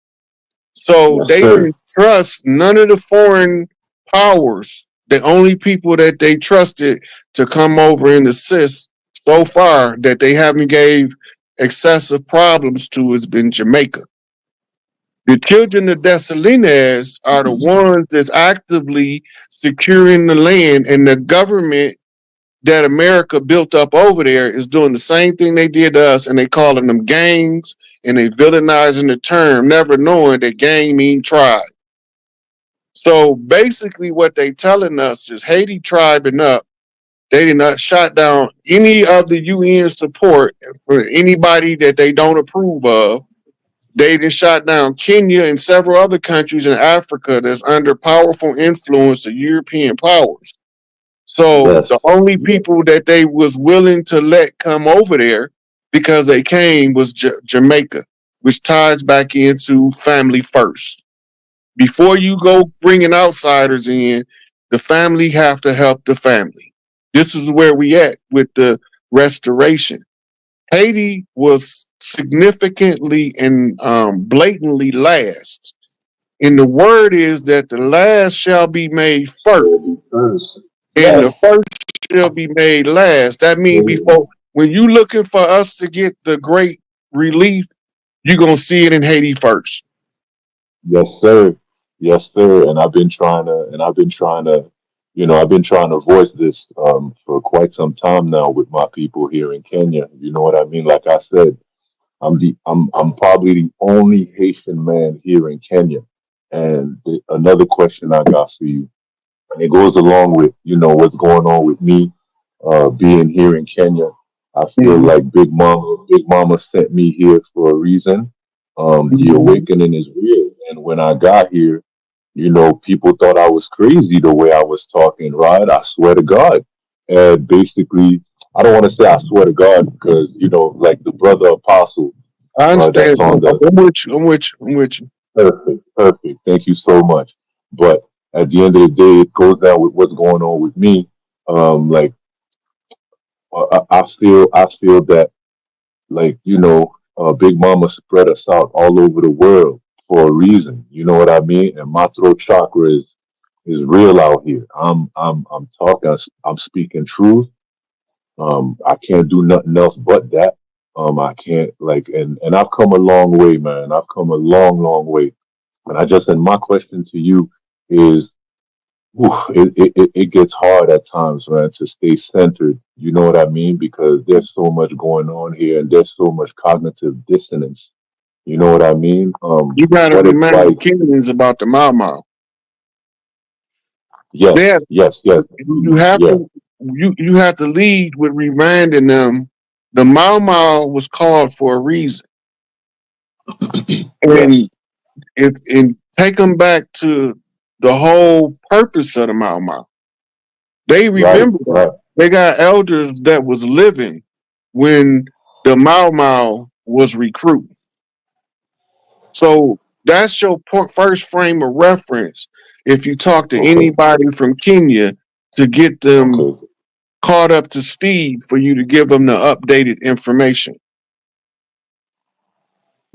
So Yes, they sir. didn't trust none of the foreign powers. The only people that they trusted to come over and assist so far that they haven't gave excessive problems to has been Jamaica. The children of Dessalines are the ones that's actively securing the land, and the government that America built up over there is doing the same thing they did to us, and they calling them gangs, and they villainizing the term, never knowing that gang mean tribe. So basically, what they telling us is Haiti tribing up. They did not shot down any of the UN support for anybody that they don't approve of. They then shot down Kenya and several other countries in Africa that's under powerful influence of European powers. So Yes. the only Yes. people that they was willing to let come over there because they came was Jamaica, which ties back into family first. Before you go bringing outsiders in, the family have to help the family. This is where we at with the restoration. Haiti was significantly and blatantly last. And the word is that the last shall be made first, First. and the Yes. first shall be made last. That means before, when you looking for us to get the great relief, you're gonna see it in Haiti first. Yes, sir. Yes, sir. And I've been trying to, I've been trying to voice this for quite some time now with my people here in Kenya. You know what I mean? Like I said, I'm probably the only Haitian man here in Kenya. And another question I got for you, and it goes along with, what's going on with me, being here in Kenya. I feel Mm-hmm. like Big Mama sent me here for a reason. The Mm-hmm. awakening is real. And when I got here, people thought I was crazy the way I was talking, right? I swear to God. And basically, I don't want to say I swear to God because, like the brother apostle I that's understand. on the I'm with you. I'm with you. I'm with you. perfect, perfect. Thank you so much. But at the end of the day, it goes down with what's going on with me. Like I feel that like Big Mama spread us out all over the world for a reason. You know what I mean? And my throat chakra is real out here. I'm talking. I'm speaking truth. I can't do nothing else but that. I can't like, and I've come a long way, man. I've come a long, long way. And and my question to you is, it gets hard at times, man, to stay centered. You know what I mean? Because there's so much going on here, and there's so much cognitive dissonance. You know what I mean? You got to What it's remind the like. Kenyans about the Mau Mau. They Yes, have, yes, yes. you have Yeah. to you have to lead with reminding them the Mau Mau was called for a reason, Yes. and if and take them back to the whole purpose of the Mau Mau. They Right. remember that. Right. They got elders that was living when the Mau Mau was recruiting. So that's your first frame of reference. If you talk to Okay. anybody from Kenya to get them Okay. caught up to speed for you to give them the updated information.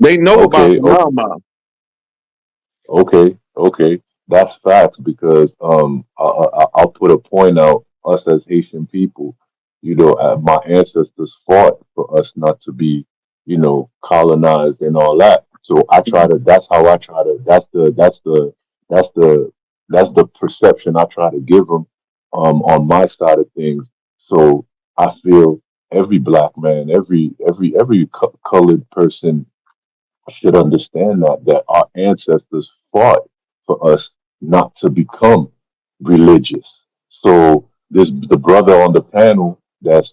They know about Okay. the Mau Mau. Okay, okay, that's facts because I'll put a point out. Us as Haitian people, my ancestors fought for us not to be, colonized and all that. So I try to. That's how I try to. That's the that's the perception I try to give them, on my side of things. So I feel every black man, every colored person should understand that our ancestors fought for us not to become religious. So This the brother on the panel that's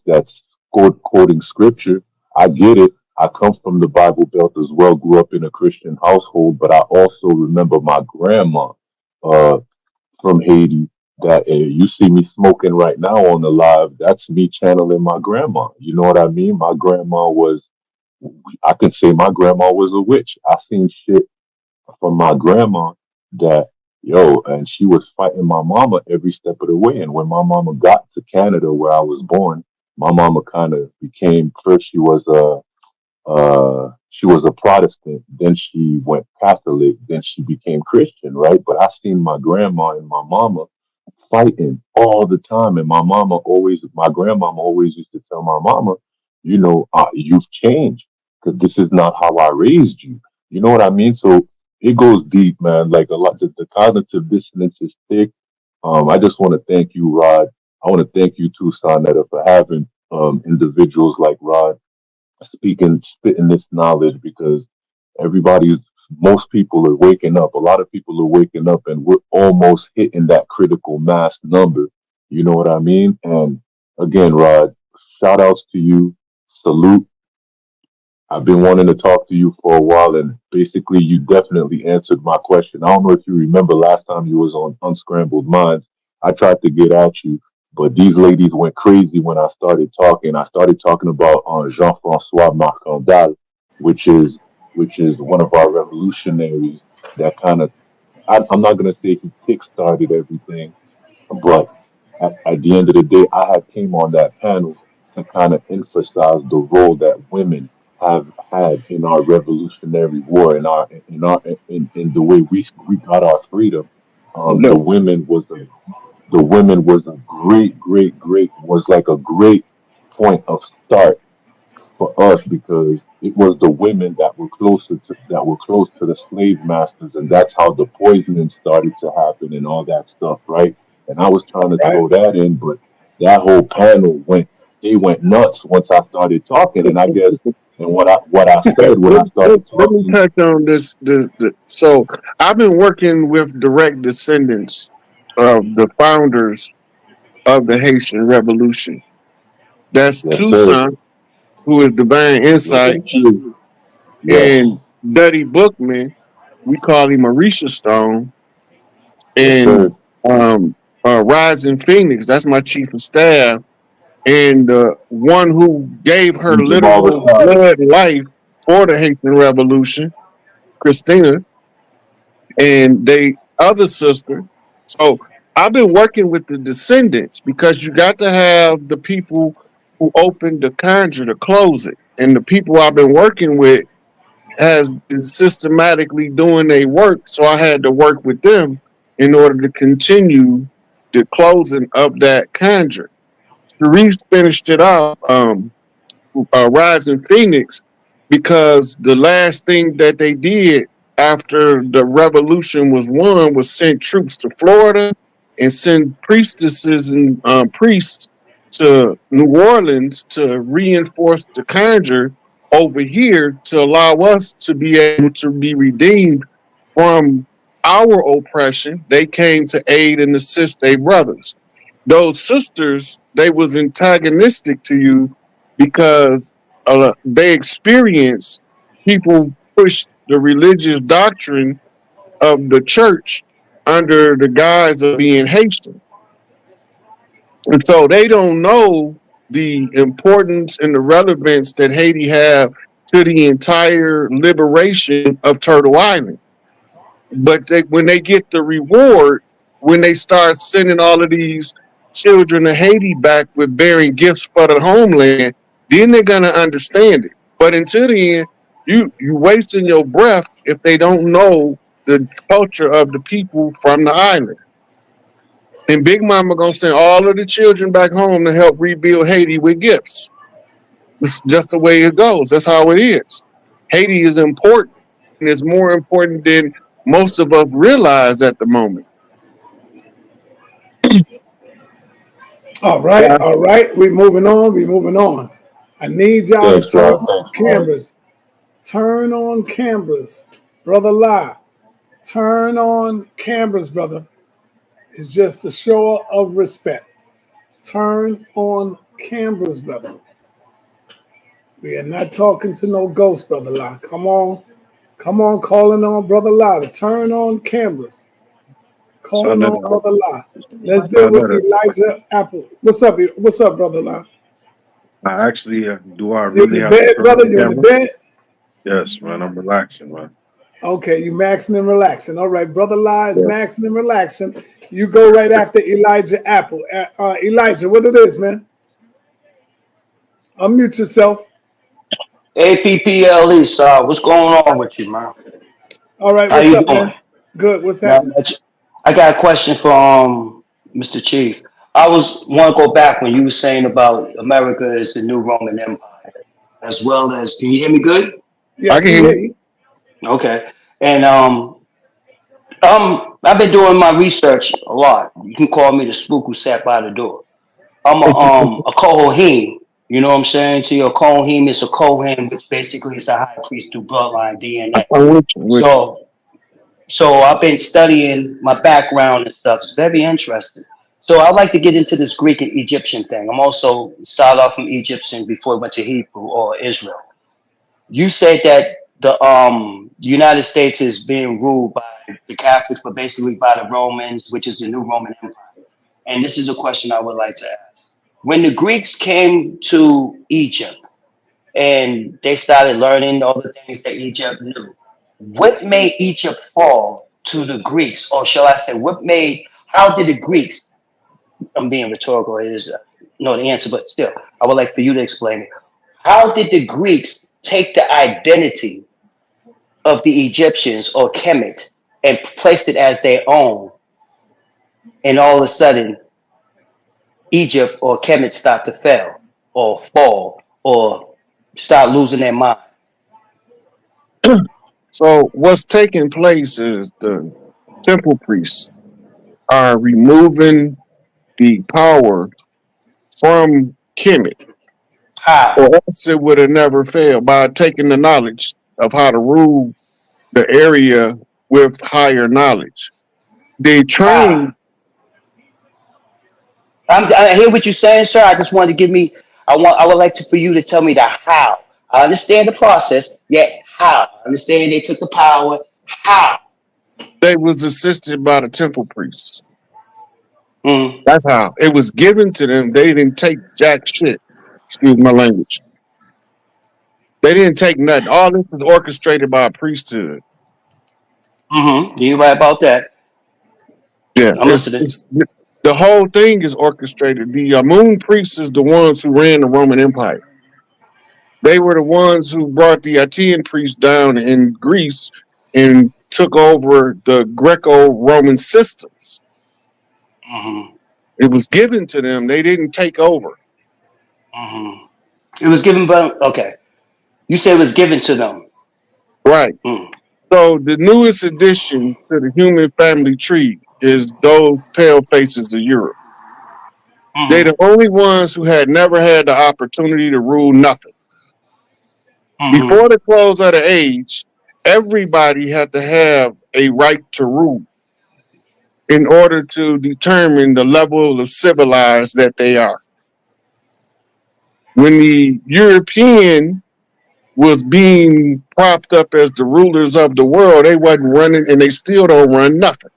quoting scripture. I get it. I come from the Bible Belt as well. Grew up in a Christian household, but I also remember my grandma uh, from Haiti. That you see me smoking right now on the live. That's me channeling my grandma. You know what I mean? My grandma was. I can say my grandma was a witch. I seen shit from my grandma that and she was fighting my mama every step of the way. And when my mama got to Canada where I was born, my mama kind of became first she was a Protestant, then she went Catholic, then she became Christian, right? But I seen my grandma and my mama fighting all the time. And my grandmama always used to tell my mama, you've changed because this is not how I raised you. You know what I mean? So it goes deep, man. Like a lot, the cognitive dissonance is thick. I just want to thank you, Rod. I want to thank you too, Sonetta, for having individuals like Rod spitting this knowledge because everybody's most people are waking up. A lot of people are waking up and we're almost hitting that critical mass number. You know what I mean? And again, Rod, shout outs to you. Salute. I've been wanting to talk to you for a while, and basically, you definitely answered my question. I don't know if you remember last time you was on Unscrambled Minds. I tried to get at you, but these ladies went crazy when I started talking. I started talking about Jean-Francois Marcandal, which is which is one of our revolutionaries that kind of I'm not gonna say he kick-started everything, but at the end of the day, I had came on that panel to kind of emphasize the role that women have had in our revolutionary war, in the way we got our freedom. Look, The women was a great was like a great point of start for us because it was the women that were close to the slave masters, and that's how the poisoning started to happen and all that stuff, right? And I was trying to right? throw that in, but that whole panel went nuts once I started talking, and I guess and what I let, said when let, I let, started let me talking, touch on this. So I've been working with direct descendants of the founders of the Haitian Revolution. That's yes sir, Toussaint, who is Divine yes Insight, yes and Duddy Bookman, we call him Marisha Stone, yes and sir, um, Rising Phoenix, that's my chief of staff, and one who gave her Jamal literal Rashad. blood life for the Haitian Revolution, Christina, and they other sister. So I've been working with the descendants because you got to have the people who opened the conjure to close it. And the people I've been working with has been systematically doing their work. So I had to work with them in order to continue the closing of that conjure. Therese finished it off. Rising Phoenix because the last thing that they did after the revolution was won was send troops to Florida and send priestesses and priests to New Orleans to reinforce the conjure over here to allow us to be able to be redeemed from our oppression. They came to aid and assist their brothers. Those sisters, they was antagonistic to you because they experienced people push the religious doctrine of the church under the guise of being Haitian. And so they don't know the importance and the relevance that Haiti have to the entire liberation of Turtle Island. But when they get the reward, when they start sending all of these children to Haiti back with bearing gifts for the homeland, then they're gonna understand it. But until then, you wasting your breath if they don't know the culture of the people from the island. And Big Mama gonna send all of the children back home to help rebuild Haiti with gifts. It's just the way it goes. That's how it is. Haiti is important, and it's more important than most of us realize at the moment. Yeah. All right. We moving on. We moving on. I need y'all to Thanks, turn Rod. on Thanks, Rod. cameras. Turn on cameras, brother. Lie. Turn on cameras, brother. It's just a show of respect. Turn on cameras, brother. We are not talking to no ghost, brother Lie. Come on. Come on, calling on brother Lie to turn on cameras. So Calling that on brother Lie. Let's so deal with that Elijah Apple. What's up? What's up, brother Lie? I actually, do I You in really the have to bed, turn on brother? the You in the camera? bed? Yes, man. I'm relaxing, man. Okay, you maxing and relaxing. All right, brother Lie is yeah. maxing and relaxing. You go right after Elijah Apple. Elijah, what it is, man? Unmute yourself. APPLE, sir. What's going on with you, man? All right, How what's you up, doing? man? Good. What's Not happening? much. I got a question for Mr. Chief. I was want to go back when you were saying about America is the new Roman Empire, as well as. Can you hear me good? I Yes, can we hear hear you. you. Okay. And I've been doing my research a lot. You can call me the spook who sat by the door. I'm a Kohen. You know what I'm saying? To your Kohen is a Kohen, which basically is a high priest through bloodline DNA. I'm with you. With So So I've been studying my background and stuff. It's very interesting. So I'd like to get into this Greek and Egyptian thing. I'm also start off from Egyptian before I went to Hebrew or Israel. You said that the United States is being ruled by the Catholics, but basically by the Romans, which is the new Roman Empire. And this is a question I would like to ask. When the Greeks came to Egypt, and they started learning all the things that Egypt knew. What made Egypt fall to the Greeks, or shall I say, how did the Greeks? I'm being rhetorical. It is no the answer, but still, I would like for you to explain it. How did the Greeks take the identity of the Egyptians or Kemet and place it as their own, and all of a sudden Egypt or Kemet start to fail or fall or start losing their mind? you. So what's taking place is the temple priests are removing the power from Kemet, or How? else it would have never failed by taking the knowledge of how to rule the area with higher knowledge. They How? train. I hear what you're saying, sir. I just want to give me. I would like to for you to tell me the how. I understand the process, yet how? I understand they took the power. How? They was assisted by the temple priests. Mm, That's how it was given to them. They didn't take jack shit. Excuse my language. They didn't take nothing. All this is orchestrated by a priesthood. mm-hmm. You right about that. Yeah, I'm listening. it's the whole thing is orchestrated. The moon priests is the ones who ran the Roman Empire. They were the ones who brought the Achaean priests down in Greece and took over the Greco-Roman systems. Mm-hmm. It was given to them. They didn't take over. Mm-hmm. It was given, but okay. You say it was given to them. Right. Mm, So the newest addition to the human family tree is those pale faces of Europe. They're mm-hmm. the only ones who had never had the opportunity to rule nothing. Before Mm-hmm. the close of the age, everybody had to have a right to rule in order to determine the level of civilized that they are. When the European was being propped up as the rulers of the world, they wasn't running and they still don't run nothing.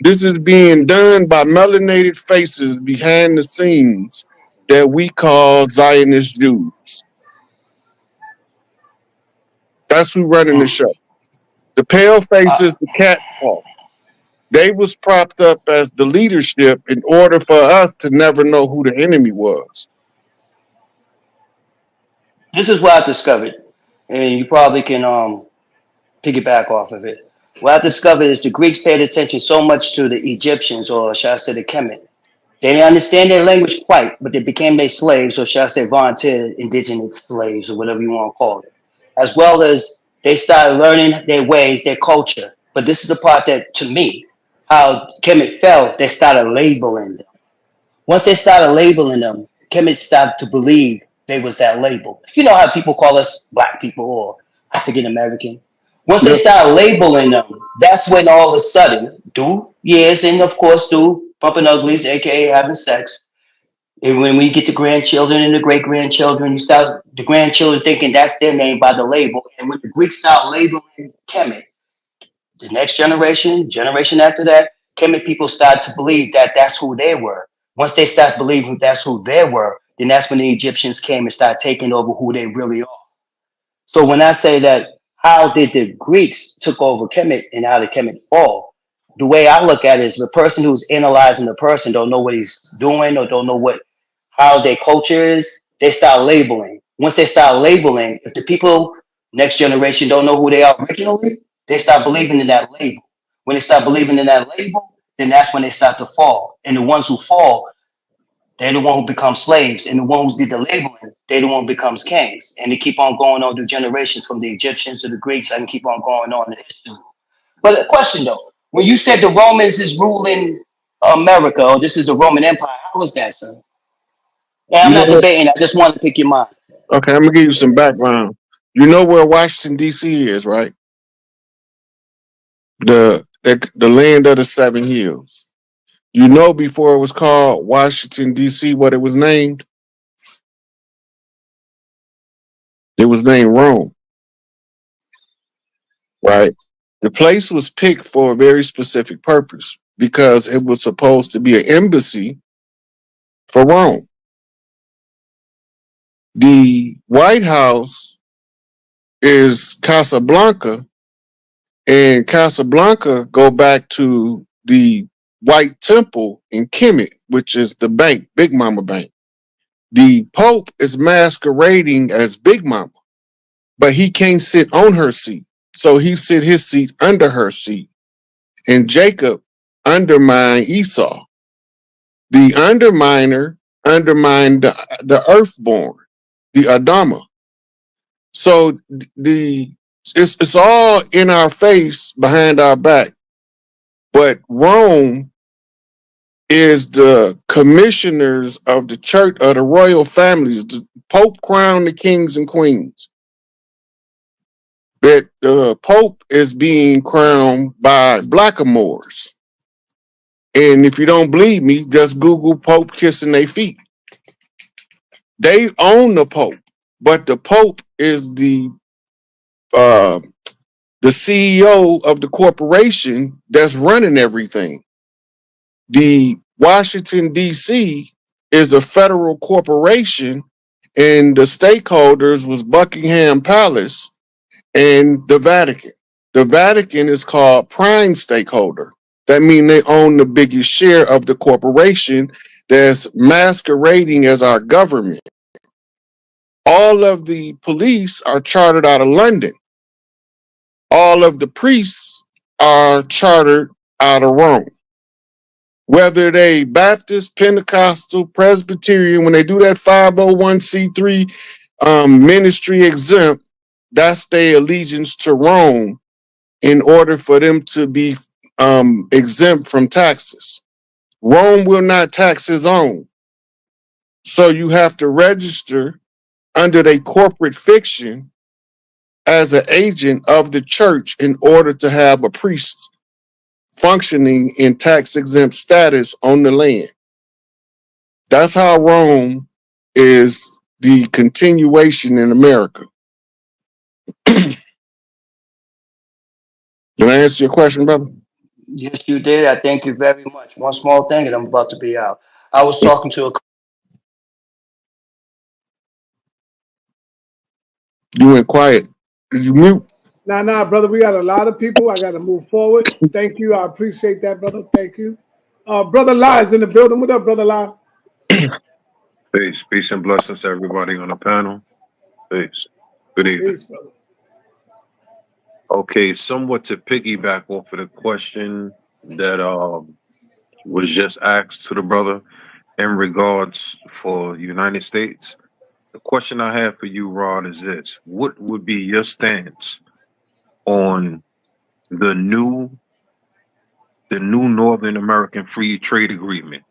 This is being done by melanated faces behind the scenes that we call Zionist Jews. That's who running the Mm. show. The pale Uh, faces, the cat's paw. They was propped up as the leadership in order for us to never know who the enemy was. this is what I discovered, and you probably can piggyback off of it. What I discovered is the Greeks paid attention so much to the Egyptians, or shall I say the Kemet. They didn't understand their language quite, but they became their slaves, or shall I say volunteer indigenous slaves, or whatever you want to call it. As well as they started learning their ways, their culture. But this is the part that, to me, how Kemet fell, they started labeling them. Once they started labeling them, Kemet started to believe they was that label. You know how people call us black people or African American? Once they Yep. started labeling them, that's when all of a sudden, through years and of course through bumping uglies, aka having sex. And when we get the grandchildren and the great grandchildren, you start the grandchildren thinking that's their name by the label. And when the Greeks start labeling Kemet, the next generation, generation after that, Kemet people start to believe that that's who they were. Once they start believing that's who they were, then that's when the Egyptians came and started taking over who they really are. So when I say that, how did the Greeks took over Kemet and how did Kemet fall? The way I look at it is the person who's analyzing the person don't know what he's doing or don't know what how their culture is. They start labeling. Once they start labeling, if the people next generation don't know who they are originally, they start believing in that label. When they start believing in that label, then that's when they start to fall. And the ones who fall, they're the one who becomes slaves, and the one who did the labeling, they're the one who becomes kings. And they keep on going on through generations from the Egyptians to the Greeks. I can keep on going on in history. But a question though, when you said the Romans is ruling America, or this is the Roman Empire, how was that, sir? And I'm You know not what? debating. I just want to pick your mind. Okay, I'm gonna give you some background. You know where Washington D.C. is, right? The land of the seven hills. You know, before it was called Washington D.C., what it was named? It was named Rome, right? The place was picked for a very specific purpose because it was supposed to be an embassy for Rome. The White House is Casablanca, and Casablanca go back to the White Temple in Kemet, which is the bank, Big Mama Bank. The Pope is masquerading as Big Mama, but he can't sit on her seat. So he sit his seat under her seat. And Jacob undermined Esau. The underminer undermined the earthborn, the Adama. So the it's all in our face, behind our back. But Rome is the commissioners of the church of the royal families. The Pope crowned the kings and queens. That the Pope is being crowned by blackamoors. And if you don't believe me, just Google Pope kissing their feet. They own the Pope, but the Pope is uh, the CEO of the corporation that's running everything. The Washington D.C. is a federal corporation, and the stakeholders was Buckingham Palace and the Vatican. The Vatican is called prime stakeholder. That means they own the biggest share of the corporation that's masquerading as our government. All of the police are chartered out of London. All of the priests are chartered out of Rome. Whether they Baptist, Pentecostal, Presbyterian, when they do that 501c3 ministry exempt, that's their allegiance to Rome in order for them to be exempt from taxes. Rome will not tax his own. So you have to register under their corporate fiction as an agent of the church in order to have a priest functioning in tax exempt status on the land. That's how Rome is the continuation in America. Did I answer your question, brother? Yes, you did. I thank you very much. One small thing, and I'm about to be out. I was talking to a You went quiet. Did you mute? Nah, brother. We got a lot of people. I got to move forward. Thank you. I appreciate that, brother. Thank you. Brother Lai is in the building. What up, brother Lai? Peace and blessings to everybody on the panel. Peace. Good evening. Peace, brother. Okay, somewhat to piggyback off of the question that was just asked to the brother in regards for the United States. The question I have for you, Rod, is this: what would be your stance on the new Northern American Free Trade Agreement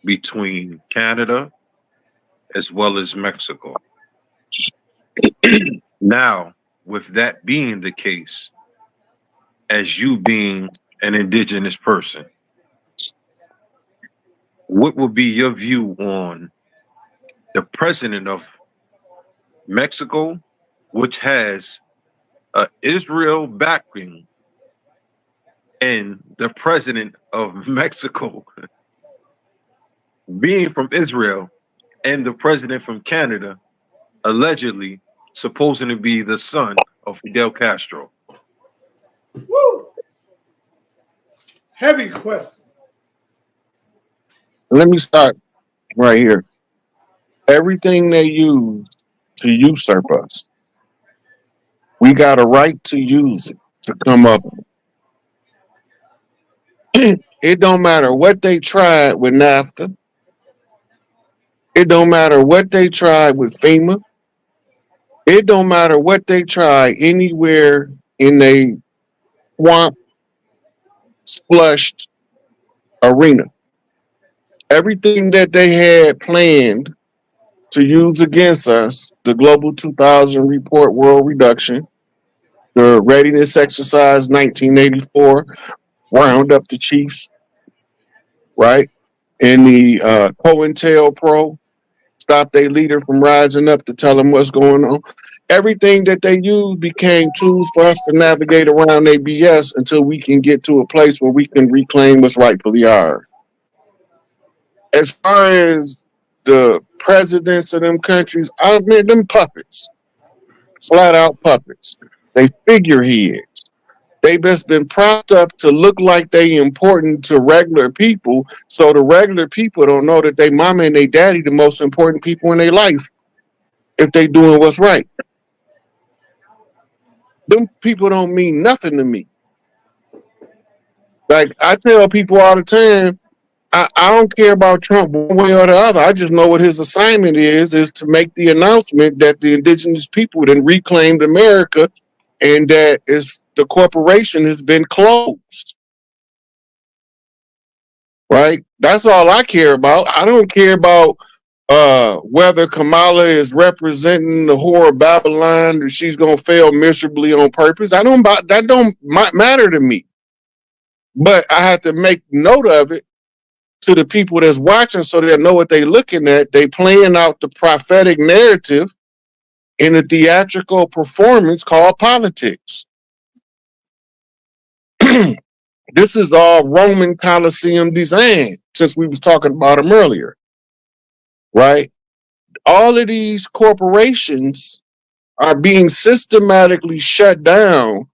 between Canada as well as Mexico? Now, with that being the case, as you being an indigenous person, what would be your view on the president of Mexico, which has a Israel backing, and the president of Mexico being from Israel, and the president from Canada allegedly supposing to be the son of Fidel Castro? Woo! Heavy question. Let me start right here. Everything they use to usurp us, we got a right to use it to come up. It don't matter what they tried with NAFTA. It don't matter what they tried with FEMA. It don't matter what they try anywhere in a swamp splushed arena. Everything that they had planned to use against us, the Global 2000 Report World Reduction, the Readiness Exercise 1984, round up the chiefs, right? And the COINTELPRO, stop their leader from rising up to tell them what's going on. Everything that they use became tools for us to navigate around their BS until we can get to a place where we can reclaim what's rightfully ours. As far as the presidents of them countries, I mean, them puppets, flat out puppets. They figureheads. They just been propped up to look like they important to regular people, so the regular people don't know that they mama and they daddy the most important people in their life if they doing what's right. Them people don't mean nothing to me. Like I tell people all the time, I don't care about Trump one way or the other. I just know what his assignment is to make the announcement that the indigenous people then reclaimed America and that is the corporation has been closed. Right? That's all I care about. I don't care about whether Kamala is representing the whore of Babylon or she's gonna fail miserably on purpose. I don't that don't matter to me. But I have to make note of it to the people that's watching so they know what they're looking at. They playing out the prophetic narrative in a theatrical performance called politics. This is all Roman Colosseum design, since we was talking about them earlier, right? All of these corporations are being systematically shut down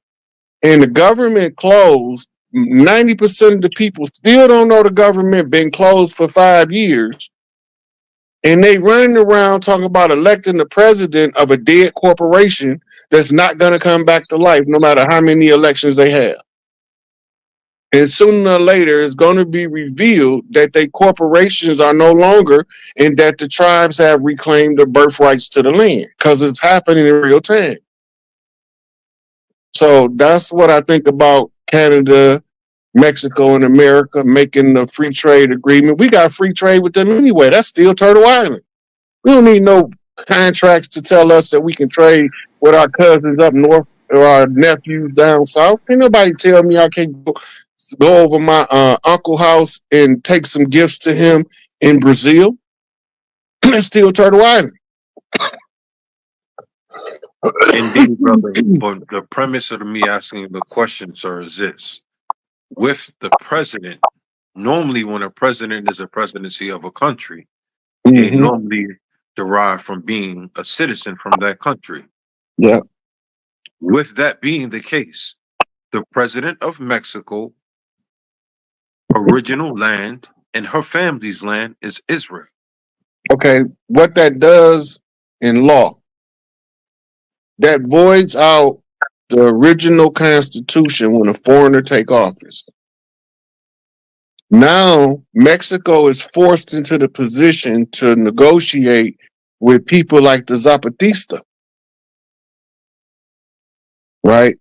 and the government closed. 90% of the people still don't know the government been closed for 5 years. And they running around talking about electing the president of a dead corporation that's not going to come back to life no matter how many elections they have. And sooner or later, it's going to be revealed that they corporations are no longer and that the tribes have reclaimed their birthrights to the land because it's happening in real time. So that's what I think about Canada, Mexico, and America making the free trade agreement. We got free trade with them anyway. That's still Turtle Island. We don't need no contracts to tell us that we can trade with our cousins up north or our nephews down south. Ain't nobody tell me I can't go over my uncle house and take some gifts to him in Brazil. It's still Turtle Island. Indeed, brother. But the premise of me asking the question, sir, is this: with the president, normally when a president is a presidency of a country, it Mm-hmm. normally derived from being a citizen from that country. Yeah. With that being the case, the president of Mexico, original land and her family's land is Israel. Okay. What that does in law, that voids out the original Constitution when a foreigner take office. Now Mexico is forced into the position to negotiate with people like the Zapatista, right?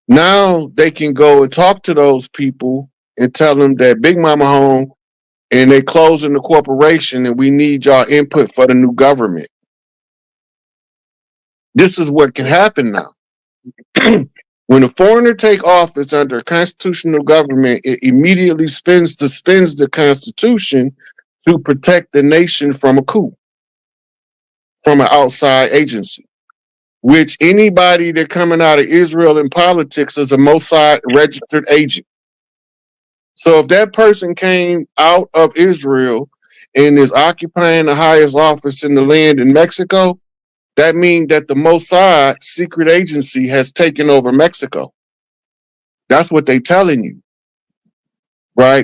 Now they can go and talk to those people and tell them that Big Mama home and they closing the corporation and we need y'all input for the new government. This is what can happen now. When a foreigner take office under a constitutional government, it immediately suspends the Constitution to protect the nation from a coup, from an outside agency, which anybody that coming out of Israel in politics is a Mossad registered agent. So if that person came out of Israel and is occupying the highest office in the land in Mexico, that means that the Mossad secret agency has taken over Mexico. That's what they telling you, right?